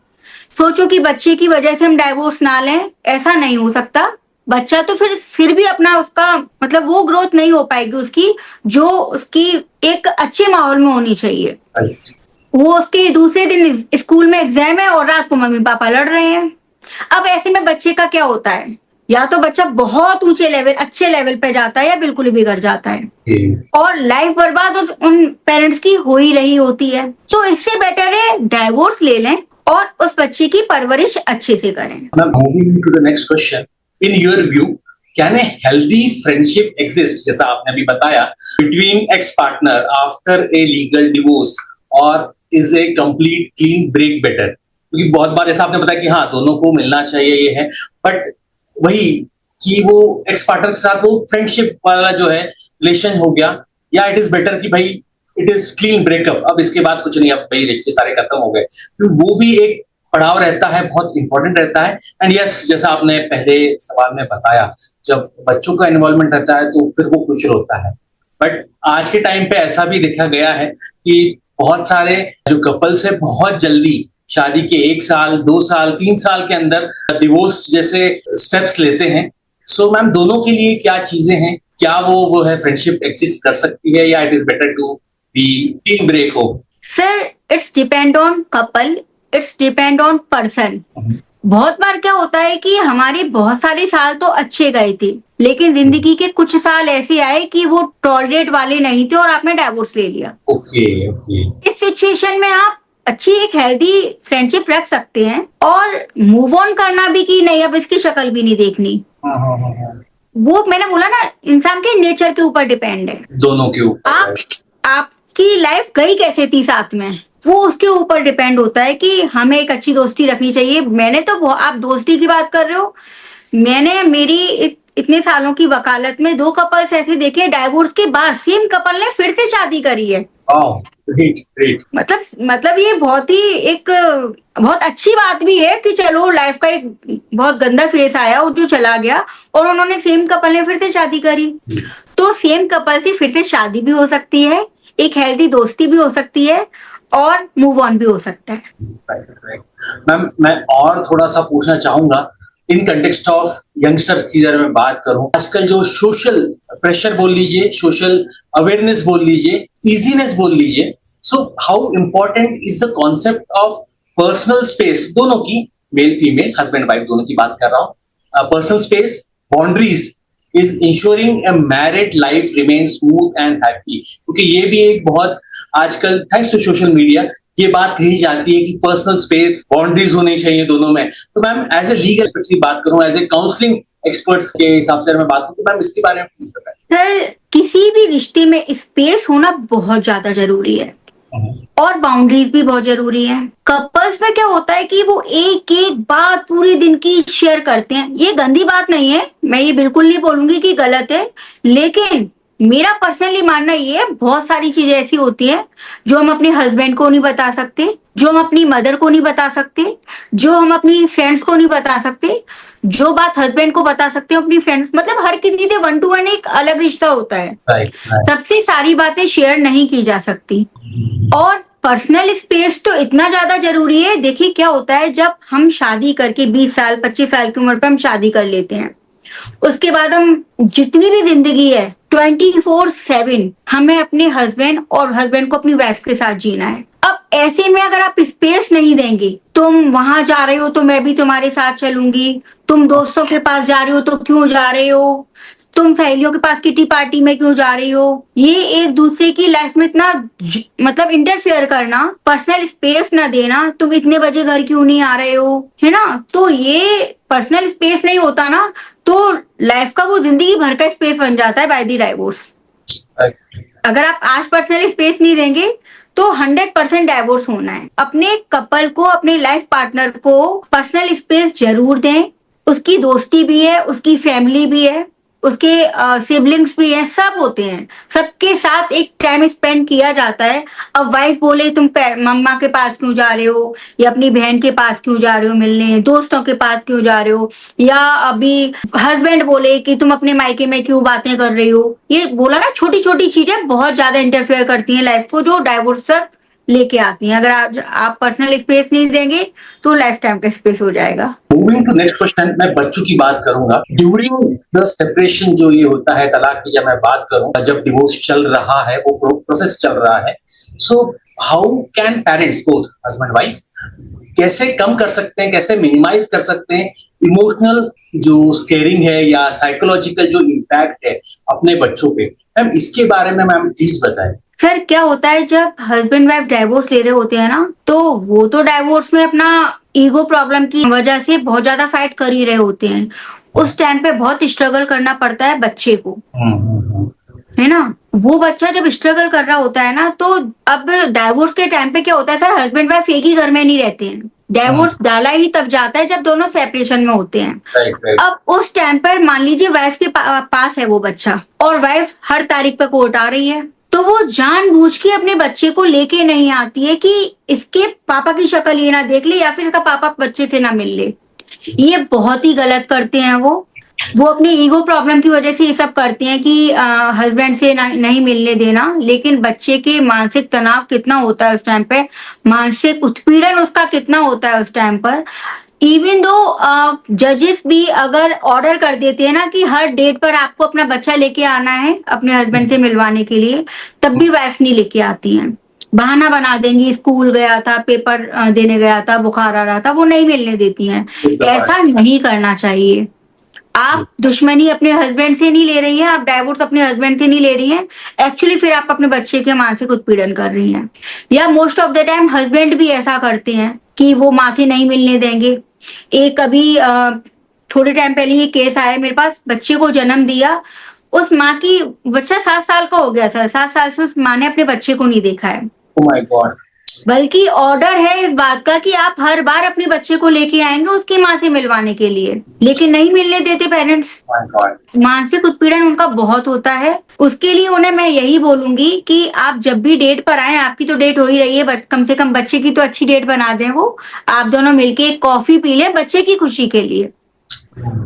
[SPEAKER 2] सोचो कि बच्चे की वजह से हम डाइवोर्स ना लें, ऐसा नहीं हो सकता। बच्चा तो फिर भी अपना, उसका मतलब वो ग्रोथ नहीं हो पाएगी उसकी, जो उसकी एक अच्छे माहौल में होनी चाहिए। वो उसके दूसरे दिन स्कूल में एग्जाम है और रात को मम्मी पापा लड़ रहे हैं। अब ऐसे में बच्चे का क्या होता है, या तो बच्चा बहुत ऊंचे लेवल अच्छे लेवल पे जाता है या बिल्कुल ही बिगड़ जाता है और लाइफ बर्बाद उन पेरेंट्स की हो ही रही होती है। तो इससे बेटर है डाइवोर्स ले लें और उस बच्चे की परवरिश अच्छे से करें।
[SPEAKER 1] Now, moving to the next question, in your view, can a healthy friendship exist, जैसा आपने अभी बताया, between ex-partner after a legal divorce, or is a complete clean break better? क्योंकि बहुत बार ऐसा आपने बताया कि हाँ दोनों को मिलना चाहिए ये है, बट वही कि वो एक्स पार्टनर के साथ वो फ्रेंडशिप वाला जो है रिलेशन हो गया, या इट इज बेटर कि भाई इट इज क्लीन ब्रेकअप, अब इसके बाद कुछ नहीं, अब भाई रिश्ते सारे खत्म हो गए, तो वो भी एक पड़ाव रहता है, बहुत इंपॉर्टेंट रहता है। एंड यस, जैसा आपने पहले सवाल में बताया, जब बच्चों का इन्वॉल्वमेंट रहता है तो फिर वो क्रूशियल होता है। बट आज के टाइम पे ऐसा भी देखा गया है कि बहुत सारे जो कपल्स है बहुत जल्दी शादी के 1 साल 2 साल 3 साल के अंदर डिवोर्स जैसे स्टेप्स लेते हैं। सो मैम, दोनों के लिए क्या चीजें हैं, क्या वो है फ्रेंडशिप एग्जिस्ट कर सकती है, या it is better to be team break हो?
[SPEAKER 2] Sir, it's depend on couple, it's depend on person. बहुत बार क्या होता है कि हमारे बहुत सारे साल तो अच्छे गए थे, लेकिन जिंदगी के कुछ साल ऐसे आए कि वो टॉलरेट वाले नहीं थे और आपने डाइवोर्स ले लिया।
[SPEAKER 1] Okay okay.
[SPEAKER 2] इस सिचुएशन में आप अच्छी एक हेल्दी फ्रेंडशिप रख सकते हैं और मूव ऑन करना भी कि नहीं अब इसकी शक्ल भी नहीं देखनी। वो मैंने बोला ना, इंसान के नेचर के ऊपर डिपेंड है,
[SPEAKER 1] दोनों के ऊपर।
[SPEAKER 2] आपकी लाइफ गई कैसे थी साथ में, वो उसके ऊपर डिपेंड होता है कि हमें एक अच्छी दोस्ती रखनी चाहिए। मैंने तो आप दोस्ती की बात कर रहे हो, मैंने मेरी इतने सालों की वकालत में 2 कपल्स ऐसे देखे डाइवोर्स के बाद सेम कपल ने फिर से शादी करी है।
[SPEAKER 1] ग्रेट।
[SPEAKER 2] मतलब ये बहुत ही एक बहुत अच्छी बात भी है कि चलो लाइफ का एक बहुत गंदा फेस आया और जो चला गया और उन्होंने सेम कपल ने फिर से शादी करी। तो सेम कपल से फिर से शादी भी हो सकती है, एक हेल्दी दोस्ती भी हो सकती है और मूव ऑन भी हो सकता है।
[SPEAKER 1] मैम, मैं और थोड़ा सा पूछना चाहूंगा इन कंटेक्स्ट ऑफ यंगस्टर्स की अगर मैं बात करूं, आजकल जो सोशल प्रेशर बोल लीजिए, सोशल अवेयरनेस बोल लीजिए, इजीनेस बोल लीजिए, so how important is the concept of personal space, दोनों की, मेल फीमेल हस्बैंड वाइफ दोनों की बात कर रहा हूँ, personal space, boundaries is ensuring a married life remains smooth and happy, क्योंकि ये भी एक बहुत आजकल थैंक्स टू सोशल मीडिया ये बात कही जाती है कि पर्सनल स्पेस, बाउंड्रीज होनी चाहिए दोनों में। तो ma'am, as a legal expert की बात करूं, एज ए काउंसलिंग एक्सपर्ट्स के हिसाब से मैं बात करूं, तो मैम इसके बारे में प्लीज बताएं।
[SPEAKER 2] सर, किसी भी रिश्ते में स्पेस होना बहुत ज्यादा जरूरी है और बाउंड्रीज भी बहुत जरूरी है। कपल्स में क्या होता है कि वो एक एक बात पूरी दिन की शेयर करते हैं। ये गंदी बात नहीं है, मैं ये बिल्कुल नहीं बोलूंगी कि गलत है, लेकिन मेरा पर्सनली मानना ये है बहुत सारी चीजें ऐसी होती है जो हम अपने हस्बैंड को नहीं बता सकते, जो हम अपनी मदर को नहीं बता सकते, जो हम अपनी फ्रेंड्स को नहीं बता सकते, जो बात हस्बैंड को बता सकते हैं अपनी फ्रेंड्स। मतलब हर किसी से 1 to 1 एक अलग रिश्ता होता है, सबसे सारी बातें शेयर नहीं की जा सकती। और पर्सनल स्पेस तो इतना ज्यादा जरूरी है। देखिए क्या होता है, जब हम शादी करके 20 साल 25 साल की उम्र पे हम शादी कर लेते हैं, उसके बाद हम जितनी भी जिंदगी है 24/7 हमें अपने हस्बैंड और हस्बैंड को अपनी वाइफ के साथ जीना है। अब ऐसे में अगर आप स्पेस नहीं देंगे, तुम वहां जा रहे हो तो मैं भी तुम्हारे साथ चलूंगी, तुम दोस्तों के पास जा रहे हो तो क्यों जा रहे हो, तुम सहेलियों के पास किटी पार्टी में क्यों जा रही हो, ये एक दूसरे की लाइफ में इतना मतलब इंटरफेयर करना, पर्सनल स्पेस ना देना, तुम इतने बजे घर क्यों नहीं आ रहे हो, है ना। तो ये पर्सनल स्पेस नहीं होता ना, तो लाइफ का वो जिंदगी भर का स्पेस बन जाता है बाय द डाइवोर्स। अगर आप आज पर्सनल स्पेस नहीं देंगे तो 100% डाइवोर्स होना है। अपने कपल को, अपने लाइफ पार्टनर को पर्सनल स्पेस जरूर दें। उसकी दोस्ती भी है, उसकी फैमिली भी है, उसके सिबलिंग्स भी हैं, सब होते हैं, सबके साथ एक टाइम स्पेंड किया जाता है। अब वाइफ बोले तुम मम्मा के पास क्यों जा रहे हो, या अपनी बहन के पास क्यों जा रहे हो मिलने, दोस्तों के पास क्यों जा रहे हो, या अभी हस्बैंड बोले कि तुम अपने मायके में क्यों बातें कर रही हो, ये बोला ना, छोटी छोटी चीजें बहुत ज्यादा इंटरफेयर करती हैं लाइफ को, जो डाइवोर्स तक लेके आती हैं। अगर आप पर्सनल स्पेस नहीं देंगे तो लाइफ टाइम का स्पेस हो जाएगा।
[SPEAKER 1] मूविंग टू नेक्स्ट क्वेश्चन, मैं बच्चों की बात करूंगा। ड्यूरिंग द सेपरेशन जो ये होता है, तलाक की जब मैं बात करूं, जब डिवोर्स चल रहा है, वो प्रोसेस चल रहा है, so how can parents both husband wife कैसे कम कर सकते हैं, कैसे मिनिमाइज कर सकते हैं इमोशनल जो स्केरिंग है या साइकोलॉजिकल जो इम्पैक्ट है अपने बच्चों पे। मैम इसके बारे में मैम प्लीज बताएं।
[SPEAKER 2] सर क्या होता है जब हस्बैंड वाइफ डाइवोर्स ले रहे होते हैं ना, तो वो तो डाइवोर्स में अपना ईगो प्रॉब्लम की वजह से बहुत ज्यादा फाइट कर ही रहे होते हैं। उस टाइम पे बहुत स्ट्रगल करना पड़ता है बच्चे को, है ना। वो बच्चा जब स्ट्रगल कर रहा होता है ना, तो अब डाइवोर्स के टाइम पे क्या होता है सर, हस्बैंड वाइफ एक ही घर में नहीं रहते हैं। डाइवोर्स डाला ही तब जाता है जब दोनों सेपरेशन में होते हैं।
[SPEAKER 1] राइट।
[SPEAKER 2] अब उस टाइम पर मान लीजिए वाइफ के पास है वो बच्चा, और वाइफ हर तारीख पे कोर्ट आ रही है, तो वो जानबूझ के अपने बच्चे को लेके नहीं आती है कि इसके पापा की शक्ल ये ना देख ले या फिर इसका पापा बच्चे से ना मिल ले। ये बहुत ही गलत करते हैं वो अपनी ईगो प्रॉब्लम की वजह से ये सब करते हैं कि हस्बैंड से नहीं मिलने देना। लेकिन बच्चे के मानसिक तनाव कितना होता है उस टाइम पे, मानसिक उत्पीड़न उसका कितना होता है उस टाइम पर। इवन दो जजेस भी अगर ऑर्डर कर देते हैं ना कि हर डेट पर आपको अपना बच्चा लेके आना है अपने हस्बैंड से मिलवाने के लिए, तब भी वाइफ नहीं लेके आती हैं। बहाना बना देंगी, स्कूल गया था, पेपर देने गया था, बुखार आ रहा था, वो नहीं मिलने देती हैं। ऐसा नहीं करना चाहिए। आप दुश्मनी अपने हस्बैंड से नहीं ले रही हैं, आप डाइवोर्स अपने हस्बैंड से नहीं ले रही हैं, एक्चुअली फिर आप अपने बच्चे के मानसिक उत्पीड़न कर रही हैं। या most of the time husband भी ऐसा करते हैं कि वो माँ से नहीं मिलने देंगे। एक अभी थोड़े टाइम पहले ये केस आया मेरे पास, बच्चे को जन्म दिया, उस माँ की बच्चा 7 साल का हो गया सर, 7 साल से उस माँ ने अपने बच्चे को नहीं देखा है।
[SPEAKER 1] Oh my God.
[SPEAKER 2] बल्कि ऑर्डर है इस बात का कि आप हर बार अपने बच्चे को लेके आएंगे उसकी माँ से मिलवाने के लिए, लेकिन नहीं मिलने देते पेरेंट्स।
[SPEAKER 1] My God.
[SPEAKER 2] मानसिक उत्पीड़न उनका बहुत होता है। उसके लिए उन्हें मैं यही बोलूंगी कि आप जब भी डेट पर आए, आपकी तो डेट हो ही रही है, कम से कम बच्चे की तो अच्छी डेट बना दें, वो आप दोनों मिलके एक कॉफी पी लें बच्चे की खुशी के लिए।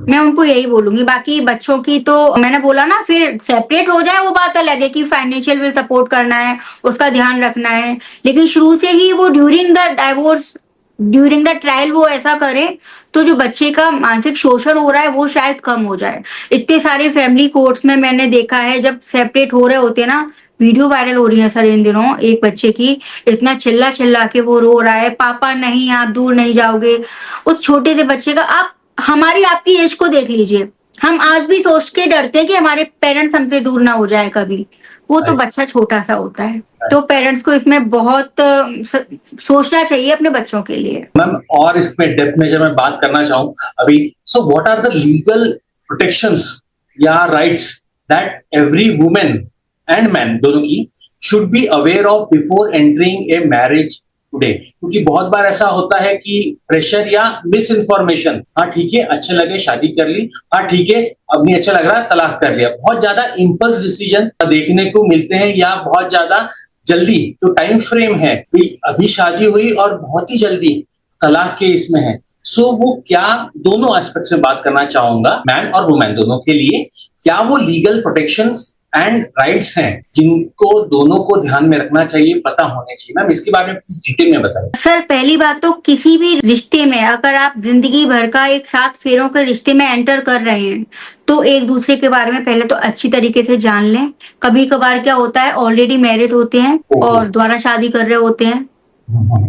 [SPEAKER 2] मैं उनको यही बोलूंगी। बाकी बच्चों की तो मैंने बोला ना, फिर सेपरेट हो जाए वो बात अलग है कि फाइनेंशियल भी सपोर्ट करना है, उसका ध्यान रखना है, लेकिन शुरू से ही वो during the divorce, during the trial वो ऐसा करें तो जो बच्चे का मानसिक शोषण हो रहा है वो शायद कम हो जाए। इतने सारे फैमिली कोर्ट्स में मैंने देखा है जब सेपरेट हो रहे होते हैं ना, वीडियो वायरल हो रही है सर इन दिनों, एक बच्चे की इतना चिल्ला चिल्ला के वो रो रहा है, पापा नहीं आप दूर नहीं जाओगे। उस छोटे से बच्चे का, आप हमारी आपकी एज को देख लीजिए, हम आज भी सोच के डरते हैं कि हमारे पेरेंट्स हमसे दूर ना हो जाए कभी। वो तो बच्चा छोटा सा होता है, तो पेरेंट्स को इसमें बहुत सोचना चाहिए अपने बच्चों के लिए।
[SPEAKER 1] मैम और इसमें डेप्थ में जब मैं बात करना चाहूँ अभी, so what are the legal protections या rights that every women and man दोनों की should be aware of before entering a marriage today? क्योंकि बहुत बार ऐसा होता है कि प्रेशर या मिस इन्फॉर्मेशन, हाँ ठीक है अच्छे लगे शादी कर ली, हाँ ठीक है अब नहीं अच्छा लग रहा तलाक कर लिया, बहुत ज्यादा इम्पल्स डिसीजन देखने को मिलते हैं, या बहुत ज्यादा जल्दी जो टाइम फ्रेम है, अभी शादी हुई और बहुत ही जल्दी तलाक के इसमें है। सो वो क्या, दोनों एस्पेक्ट में बात करना चाहूंगा, मैन और वुमेन दोनों के लिए, क्या वो लीगल प्रोटेक्शंस एंड राइट्स हैं जिनको दोनों को ध्यान में रखना चाहिए, पता होने चाहिए? मैम इसके बारे में प्लीज डिटेल में बताइए।
[SPEAKER 2] सर पहली बात तो किसी भी रिश्ते में अगर आप जिंदगी भर का एक 7 फेरों के रिश्ते में एंटर कर रहे हैं, तो एक दूसरे के बारे में पहले तो अच्छी तरीके से जान लें। कभी कभार क्या होता है, ऑलरेडी मैरिड होते हैं और दोबारा शादी कर रहे होते हैं,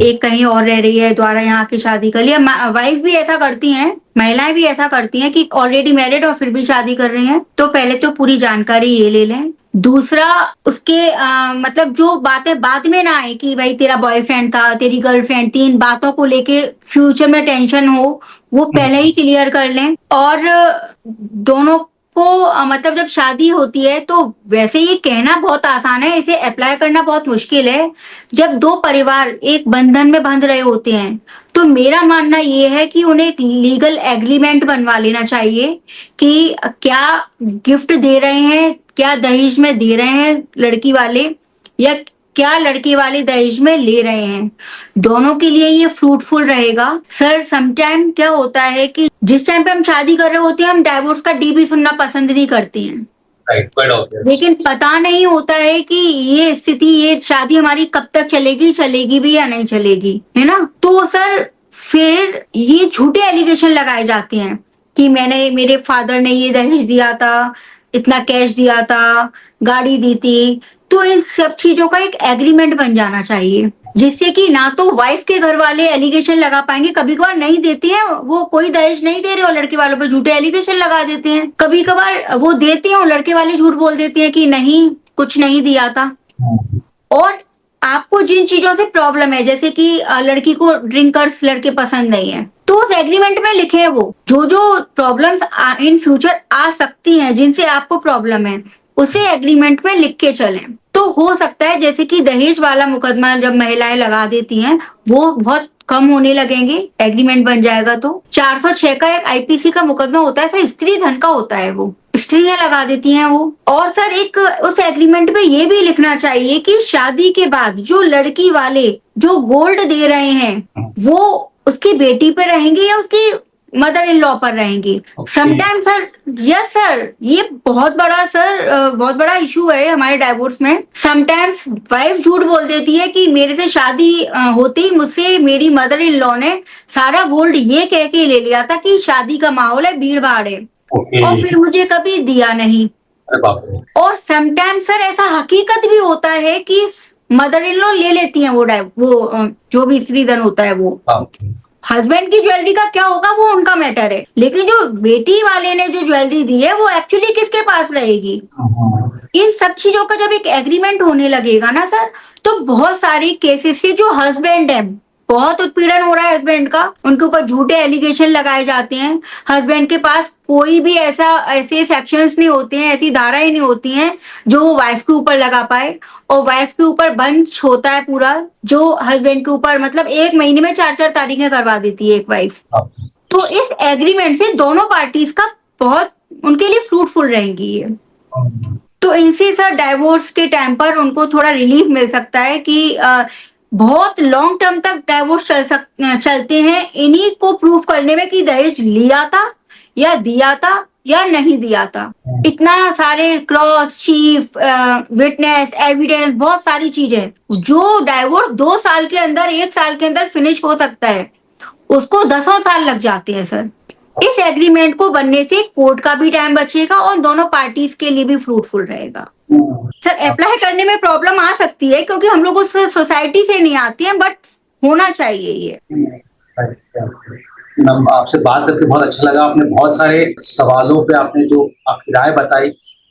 [SPEAKER 2] एक कहीं और रह रही है, द्वारा यहाँ की शादी कर लिया। वाइफ भी ऐसा करती हैं, महिलाएं भी ऐसा करती हैं कि ऑलरेडी मैरिड और फिर भी शादी कर रही हैं। तो पहले तो पूरी जानकारी ये ले लें। दूसरा, उसके मतलब जो बातें बाद में ना आए कि भाई तेरा बॉयफ्रेंड था, तेरी गर्लफ्रेंड थी, इन बातों को लेके फ्यूचर में टेंशन हो, वो पहले ही क्लियर कर लें। और दोनों को मतलब जब शादी होती है तो वैसे ये कहना बहुत आसान है, इसे अप्लाई करना बहुत मुश्किल है। जब 2 परिवार एक बंधन में बंध रहे होते हैं, तो मेरा मानना ये है कि उन्हें एक लीगल एग्रीमेंट बनवा लेना चाहिए कि क्या गिफ्ट दे रहे हैं, क्या दहेज में दे रहे हैं लड़की वाले, या क्या लड़के वाले दहेज में ले रहे हैं। दोनों के लिए ये फ्रूटफुल रहेगा। सर समटाइम क्या होता है कि जिस टाइम पे हम शादी कर रहे होते हैं, हम डाइवोर्स का डीबी सुनना पसंद नहीं करते हैं, लेकिन पता नहीं होता है कि ये स्थिति, ये शादी हमारी कब तक चलेगी भी या नहीं चलेगी, है ना। तो सर फिर ये झूठे एलिगेशन लगाए जाते हैं कि मेरे फादर ने ये दहेज दिया था, इतना कैश दिया था, गाड़ी दी थी, तो इन सब चीजों का एक एग्रीमेंट बन जाना चाहिए, जिससे कि ना तो वाइफ के घर वाले एलिगेशन लगा पाएंगे, कभी कभार नहीं देते हैं वो, कोई दहेज नहीं दे रहे और लड़के वालों पे झूठे एलिगेशन लगा देते हैं, कभी कभार वो देते हैं और लड़के वाले झूठ बोल देते हैं कि नहीं कुछ नहीं दिया था। और आपको जिन चीजों से प्रॉब्लम है, जैसे कि लड़की को ड्रिंकर्स लड़के पसंद नहीं है, तो उस एग्रीमेंट में लिखे हैं वो जो जो प्रॉब्लम्स इन फ्यूचर आ सकती हैं, जिनसे आपको प्रॉब्लम है, उसे एग्रीमेंट में लिख के चलें। तो हो सकता है जैसे कि दहेज वाला मुकदमा जब महिलाएं लगा देती हैं वो बहुत कम होने लगेंगे, एग्रीमेंट बन जाएगा तो। 406 का एक आईपीसी का मुकदमा होता है सर, स्त्री धन का होता है, वो स्त्रियां लगा देती हैं वो। और सर एक उस एग्रीमेंट में ये भी लिखना चाहिए कि शादी के बाद जो लड़की वाले जो गोल्ड दे रहे हैं वो उसकी बेटी पे रहेंगे या उसकी मदर इन लॉ पर रहेंगे। समटाइम सर, यस सर, ये बहुत बड़ा सर बहुत बड़ा इशू है हमारे डाइवोर्स में। समटाइम्स वाइफ झूठ बोल देती है कि मेरे से शादी होते ही मुझसे मेरी मदर इन लॉ ने सारा गोल्ड ये कह के ले लिया था कि शादी का माहौल है, भीड़ भाड़ है, और फिर मुझे कभी दिया नहीं। और समटाइम सर ऐसा हकीकत भी होता है कि मदर इन लॉ ले लेती हैं वो जो भी स्त्री धन होता है वो। हस्बैंड की ज्वेलरी का क्या होगा वो उनका मैटर है, लेकिन जो बेटी वाले ने जो ज्वेलरी दी है वो एक्चुअली किसके पास रहेगी। इन सब चीजों का जब एक एग्रीमेंट होने लगेगा ना सर, तो बहुत सारे केसेस से जो हस्बैंड है, बहुत उत्पीड़न हो रहा है हस्बैंड का, उनके ऊपर झूठे एलिगेशन लगाए जाते हैं, हस्बैंड के पास कोई भी ऐसे सेक्शंस नहीं होते हैं, ऐसी धाराएं नहीं होती हैं जो वो वाइफ के ऊपर लगा पाए, और वाइफ के ऊपर बंच होता है पूरा जो हस्बैंड के ऊपर, मतलब एक महीने में 4-4 तारीखें करवा देती है एक वाइफ। तो इस एग्रीमेंट से दोनों पार्टीज का बहुत उनके लिए फ्रूटफुल रहेंगी ये। तो इनसे सर डाइवोर्स के टाइम पर उनको थोड़ा रिलीफ मिल सकता है कि बहुत लॉन्ग टर्म तक डाइवोर्स चलते हैं इन्हीं को प्रूव करने में कि दहेज लिया था या दिया था या नहीं दिया था। इतना सारे क्रॉस, चीफ, विटनेस, एविडेंस, बहुत सारी चीजें, जो डाइवोर्स 2 साल के अंदर, 1 साल के अंदर फिनिश हो सकता है, उसको 10 साल लग जाते हैं सर। इस एग्रीमेंट को बनने से कोर्ट का भी टाइम बचेगा और दोनों पार्टीज के लिए भी फ्रूटफुल रहेगा। सर अप्लाई करने में प्रॉब्लम आ सकती है क्योंकि हम लोग उस सोसाइटी से नहीं आते हैं, बट होना चाहिए ये।
[SPEAKER 1] मैम आपसे बात करके बहुत अच्छा लगा, आपने बहुत सारे सवालों पे आपने जो आपकी राय बताई,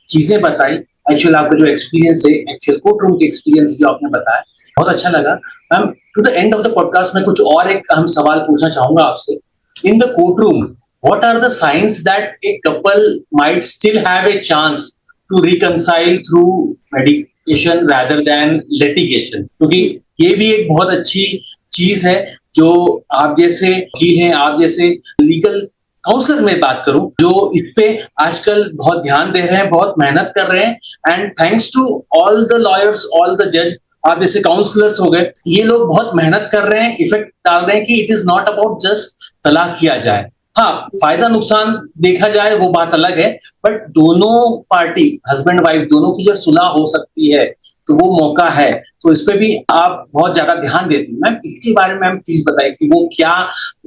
[SPEAKER 1] चीजें बताई, एक्चुअल आपका जो एक्सपीरियंस है, एक्चुअल कोर्ट रूम के एक्सपीरियंस जो आपने बताया, बहुत अच्छा लगा। Ma'am to the end of the podcast में कुछ और एक अहम सवाल पूछना चाहूंगा आपसे। In the court room what are the signs that a couple might still have a chance to reconcile through mediation rather than litigation? क्योंकि ये भी एक बहुत अच्छी चीज है जो आप जैसे वकील हैं, आप जैसे लीगल काउंसलर में बात करूं जो इस पे आजकल बहुत ध्यान दे रहे हैं, बहुत मेहनत कर रहे हैं, and thanks to all the lawyers, all the जज, आप जैसे काउंसलर्स हो गए, ये लोग बहुत मेहनत कर रहे हैं, इफेक्ट डाल रहे हैं कि it is not about just तलाक किया जाए। हाँ, फायदा नुकसान देखा जाए वो बात अलग है, बट दोनों पार्टी, हस्बैंड वाइफ दोनों की जब सुलह हो सकती है तो वो मौका है, तो इस पे भी आप बहुत ज्यादा ध्यान देती हैं। मैम इसके बारे में मैम प्लीज बताइए कि वो क्या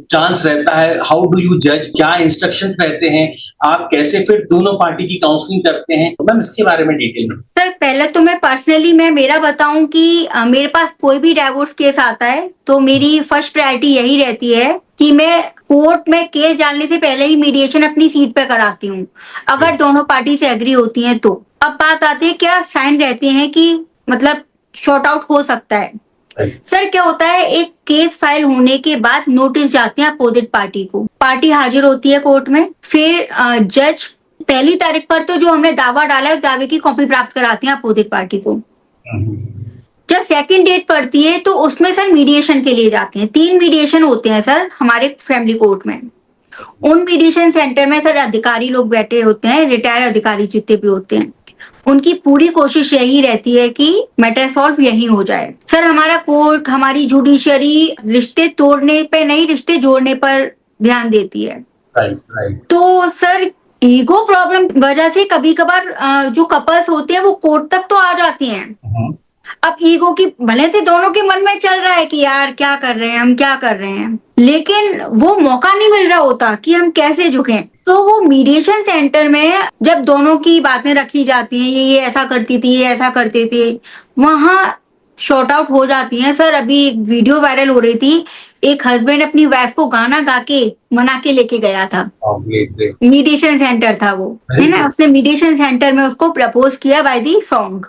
[SPEAKER 1] चांस रहता है, हाउ डू यू जज, क्या इंस्ट्रक्शंस रहते हैं, आप कैसे फिर दोनों पार्टी की काउंसलिंग करते हैं, तो मैम इसके बारे में डिटेल में।
[SPEAKER 2] सर पहले तो मैं पर्सनली मेरा बताऊं कि मेरे पास कोई भी डाइवोर्स केस आता है तो मेरी फर्स्ट प्रायोरिटी यही रहती है कि मैं कोर्ट में केस डालने से पहले ही मीडिएशन अपनी सीट पे कराती हूँ, अगर दोनों पार्टी से एग्री होती हैं तो। अब बात आती है क्या साइन रहते हैं कि मतलब शॉर्ट आउट हो सकता है। सर क्या होता है, एक केस फाइल होने के बाद नोटिस जाते हैं अपोजिट पार्टी को, पार्टी हाजिर होती है कोर्ट में, फिर जज पहली तारीख पर तो जो हमने दावा डाला है उस दावे की कॉपी प्राप्त कराते हैं अपोजिट पार्टी को। जब सेकंड डेट पड़ती है तो उसमें सर मीडिएशन के लिए जाते हैं। 3 मीडिएशन होते हैं सर हमारे फैमिली कोर्ट में। उन मीडिएशन सेंटर में सर अधिकारी लोग बैठे होते हैं, रिटायर अधिकारी जितने भी होते हैं, उनकी पूरी कोशिश यही रहती है कि मैटर सॉल्व यही हो जाए। सर हमारा कोर्ट, हमारी जुडिशरी रिश्ते तोड़ने पे नहीं, रिश्ते जोड़ने पर ध्यान देती है। तो सर ईगो प्रॉब्लम वजह से कभी कभार जो कपल्स होते हैं वो कोर्ट तक तो आ जाती हैं, अब ईगो की भले से दोनों के मन में चल रहा है कि यार क्या कर रहे हैं हम, क्या कर रहे हैं, लेकिन वो मौका नहीं मिल रहा होता कि हम कैसे झुकें। तो वो मीडिएशन सेंटर में जब दोनों की बातें रखी जाती हैं, ये ऐसा करती थी, ये ऐसा करते थे, वहां शॉर्ट आउट हो जाती हैं। सर अभी एक वीडियो वायरल हो रही थी, एक हस्बैंड अपनी वाइफ को गाना गा के मना के लेके गया था। मीडिएशन सेंटर था वो, है ना, उसने मीडिएशन सेंटर में उसको प्रपोज किया बाय दी सॉन्ग।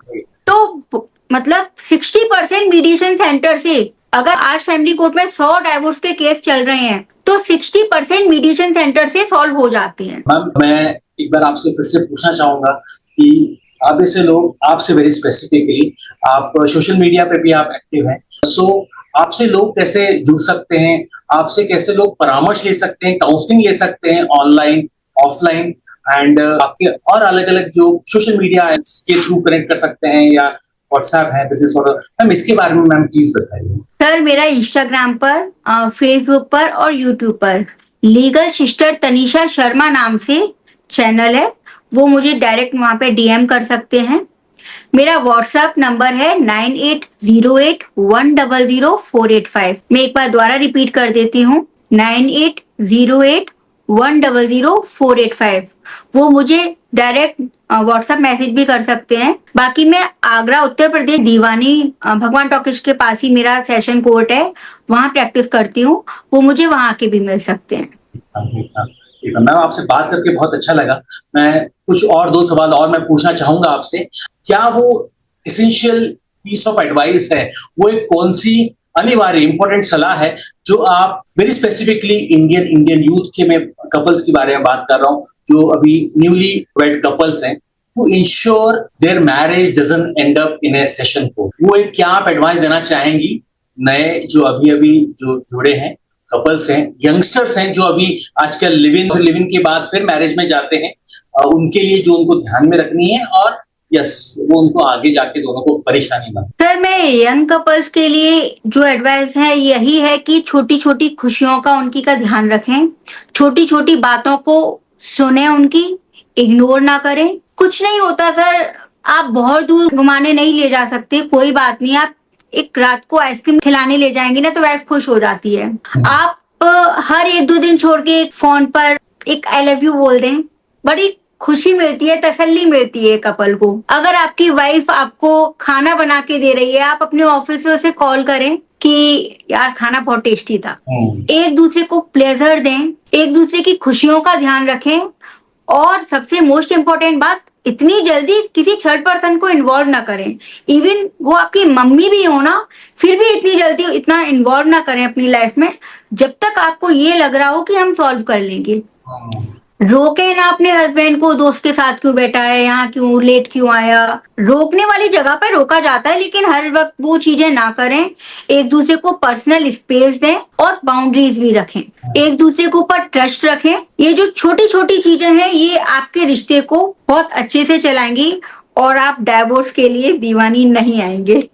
[SPEAKER 2] तो मतलब 60% मीडिएशन सेंटर से, अगर आज फैमिली कोर्ट में 100 डाइवोर्स के केस चल रहे हैं तो 60% मीडिएशन सेंटर से सॉल्व हो जाते हैं।
[SPEAKER 1] मैम मैं एक बार आपसे फिर से पूछना चाहूंगा कि आप ऐसे लोग, आपसे वेरी स्पेसिफिकली, आप सोशल मीडिया पे भी आप एक्टिव हैं, सो आपसे लोग कैसे जुड़ सकते हैं, आपसे कैसे लोग परामर्श ले सकते हैं, काउंसलिंग ले सकते हैं, ऑनलाइन ऑफलाइन, एंड आपके और अलग अलग जो सोशल मीडिया के थ्रू कनेक्ट कर सकते हैं, या व्हाट्सएप है, बिजनेस मॉडल, मैम इसके बारे में मैम प्लीज बताइए।
[SPEAKER 2] सर मेरा इंस्टाग्राम पर, फेसबुक पर और यूट्यूब पर लीगल सिस्टर तनीषा शर्मा नाम से चैनल है, वो मुझे डायरेक्ट वहां पे डीएम कर सकते हैं। मेरा व्हाट्सएप नंबर है 9808100485। मैं एक बार दोबारा रिपीट कर देती हूँ, 9808100485। वो मुझे डायरेक्ट व्हाट्सएप मैसेज भी कर सकते हैं। बाकी मैं आगरा उत्तर प्रदेश दीवानी भगवान टॉकीज के पास ही मेरा सेशन कोर्ट है, वहां प्रैक्टिस करती हूँ, वो मुझे वहां के भी मिल सकते हैं।
[SPEAKER 1] मैम आपसे बात करके बहुत अच्छा लगा। मैं कुछ और 2 सवाल और मैं पूछना चाहूंगा आपसे। क्या वो एसेंशियल पीस ऑफ एडवाइस है, वो एक कौन सी अनिवार्य इंपॉर्टेंट सलाह है जो आप वेरी स्पेसिफिकली इंडियन यूथ के, मैं कपल्स के बारे में बात कर रहा हूँ जो अभी न्यूली वेड कपल्स हैं, to ensure their marriage doesn't end up in a session court, वो एक क्या आप एडवाइस देना चाहेंगी नए जो अभी जो जुड़े हैं कपल्स हैं, यंगस्टर्स हैं जो अभी आजकल लिव इन के बाद फिर मैरिज में जाते हैं, उनके लिए जो उनको ध्यान में रखनी है, और यस वो उनको आगे जाके दोनों को परेशानी ना।
[SPEAKER 2] सर मैं यंग कपल्स के लिए जो एडवाइस है यही है कि छोटी छोटी खुशियों का उनकी का ध्यान रखें, छोटी छोटी बातों को सुने, उनकी इग्नोर ना करें। कुछ नहीं होता सर, आप बहुत दूर घुमाने नहीं ले जा सकते, कोई बात नहीं, आप एक रात को आइसक्रीम खिलाने ले जाएंगे ना तो वाइफ खुश हो जाती है। आप हर 1-2 दिन छोड़ के एक फोन पर एक आई लव यू बोल दें, बड़ी खुशी मिलती है, तसल्ली मिलती है कपल को। अगर आपकी वाइफ आपको खाना बना के दे रही है, आप अपने ऑफिस से उसे कॉल करें कि यार खाना बहुत टेस्टी था। एक दूसरे को प्लेजर दें, एक दूसरे की खुशियों का ध्यान रखें, और सबसे मोस्ट इम्पोर्टेंट बात, इतनी जल्दी किसी थर्ड पर्सन को इन्वॉल्व ना करें। इवन वो आपकी मम्मी भी हो ना, फिर भी इतनी जल्दी इतना इन्वॉल्व ना करें अपनी लाइफ में, जब तक आपको ये लग रहा हो कि हम सॉल्व कर लेंगे। रोके ना अपने हस्बैंड को, दोस्त के साथ क्यों बैठा है, यहाँ क्यों लेट क्यों आया। रोकने वाली जगह पर रोका जाता है, लेकिन हर वक्त वो चीजें ना करें। एक दूसरे को पर्सनल स्पेस दें और बाउंड्रीज भी रखें, एक दूसरे के ऊपर ट्रस्ट रखें। ये जो छोटी छोटी चीजें हैं ये आपके रिश्ते को बहुत अच्छे से चलाएंगी और आप डाइवोर्स के लिए दीवानी नहीं आएंगे।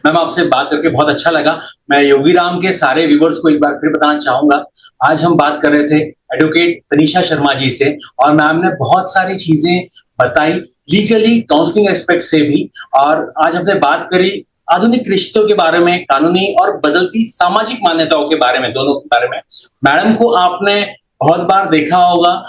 [SPEAKER 1] मैम आपसे बात करके बहुत अच्छा लगा। मैं योगी राम के सारे व्यूवर्स को एक बार फिर बताना चाहूंगा, आज हम बात कर रहे थे एडवोकेट तनीषा शर्मा जी से, और मैम ने बहुत सारी चीजें बताई लीगली काउंसलिंग एस्पेक्ट से भी, और आज हमने बात करी आधुनिक रिश्तों के बारे में, कानूनी और बदलती सामाजिक मान्यताओं के बारे में, दोनों के बारे में। मैडम को आपने बहुत बार देखा होगा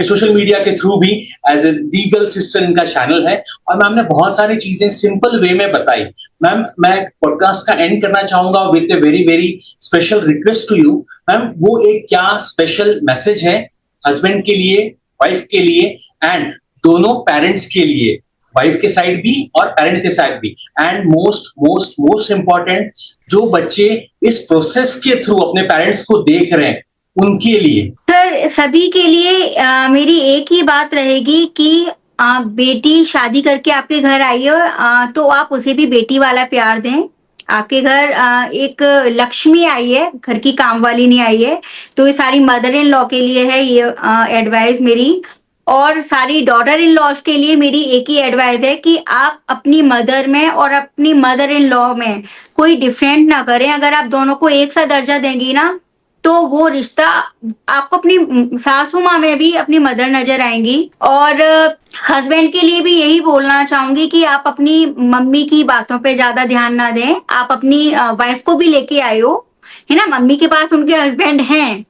[SPEAKER 1] सोशल मीडिया के थ्रू भी, एज ए लीगल सिस्टर इनका चैनल है, और मैम ने बहुत सारी चीजें सिंपल वे में बताई। मैम मैं पॉडकास्ट का एंड करना चाहूंगा with a very very special request to you. Ma'am वो एक क्या स्पेशल मैसेज है हस्बैंड के लिए, वाइफ के लिए, एंड दोनों पेरेंट्स के लिए, वाइफ के साइड भी और पेरेंट के साइड भी, and most most most important जो बच्चे इस प्रोसेस के थ्रू अपने पेरेंट्स को देख रहे हैं उनके लिए।
[SPEAKER 2] सर सभी के लिए मेरी एक ही बात रहेगी कि बेटी शादी करके आपके घर आई है तो आप उसे भी बेटी वाला प्यार दें। आपके घर एक लक्ष्मी आई है, घर की काम वाली नहीं आई है, तो ये सारी मदर इन लॉ के लिए है ये एडवाइस मेरी, और सारी डॉटर इन लॉज के लिए मेरी एक ही एडवाइस है कि आप अपनी मदर में और अपनी मदर इन लॉ में कोई डिफरेंट ना करें। अगर आप दोनों को एक सा दर्जा देंगी ना तो वो रिश्ता आपको अपनी सासू माँ में भी अपनी मदर नजर आएंगी। और हस्बैंड के लिए भी यही बोलना चाहूंगी कि आप अपनी मम्मी की बातों पे ज्यादा ध्यान ना दें, आप अपनी वाइफ को भी लेके आए हो, है ना, मम्मी के पास उनके हस्बैंड हैं,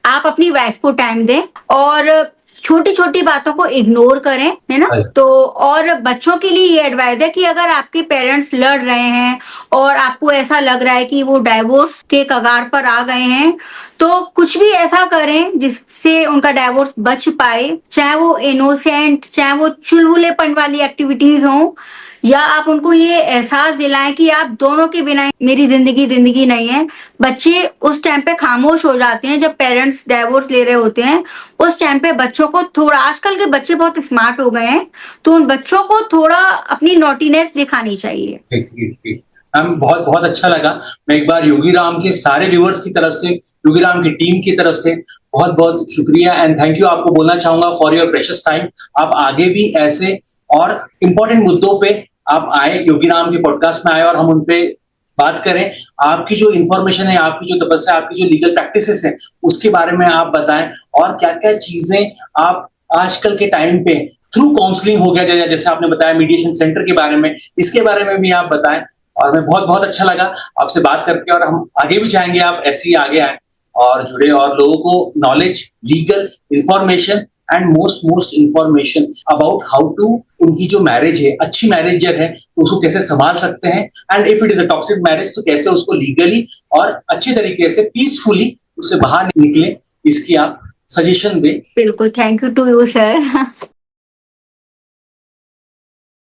[SPEAKER 2] आप अपनी वाइफ को टाइम दें और छोटी छोटी बातों को इग्नोर करें, है ना।
[SPEAKER 1] Right.
[SPEAKER 2] तो और बच्चों के लिए ये एडवाइस है कि अगर आपके पेरेंट्स लड़ रहे हैं और आपको ऐसा लग रहा है कि वो डाइवोर्स के कगार पर आ गए हैं, तो कुछ भी ऐसा करें जिससे उनका डाइवोर्स बच पाए, चाहे वो इनोसेंट, चाहे वो चुलबुलेपन वाली एक्टिविटीज हो, या आप उनको ये एहसास दिलाएं कि आप दोनों के बिना मेरी जिंदगी नहीं है। बच्चे उस टाइम पे खामोश हो जाते हैं जब पेरेंट्स डाइवोर्स ले रहे होते हैं। उस टाइम पे बच्चों को थोड़ा, आजकल के बच्चे बहुत स्मार्ट हो गए हैं, तो उन बच्चों को थोड़ा अपनी नॉटीनेस दिखानी चाहिए।
[SPEAKER 1] ठीक ठीक ठीक। मैम बहुत बहुत अच्छा लगा। मैं एक बार योगी राम के सारे व्यूअर्स की तरफ से, योगी राम की टीम की तरफ से बहुत बहुत शुक्रिया एंड थैंक यू आपको बोलना चाहूंगा फॉर योर प्रेशियस टाइम। आप आगे भी ऐसे और इम्पोर्टेंट मुद्दों पे आप आए, योगी राम के पॉडकास्ट में आए और हम उन पे बात करें। आपकी जो इन्फॉर्मेशन है, आपकी जो तपस्या, आपकी जो लीगल प्रैक्टिसेस है, उसके बारे में आप बताएं और क्या क्या चीजें आप आजकल के टाइम पे थ्रू काउंसलिंग हो गया, जैसे आपने बताया मीडिएशन सेंटर के बारे में, इसके बारे में भी आप बताएं। और हमें बहुत बहुत अच्छा लगा आपसे बात करके और हम आगे भी चाहेंगे आप ऐसे ही आगे आए और जुड़े और लोगों को knowledge, legal information and most information about how to, उनकी जो मैरिज है, अच्छी मैरिज जो है उसको कैसे संभाल सकते हैं and if it is a toxic marriage तो कैसे उसको लीगली और अच्छे तरीके से पीसफुली उससे बाहर निकले, इसकी आप सजेशन दें।
[SPEAKER 2] बिल्कुल, thank you to you sir.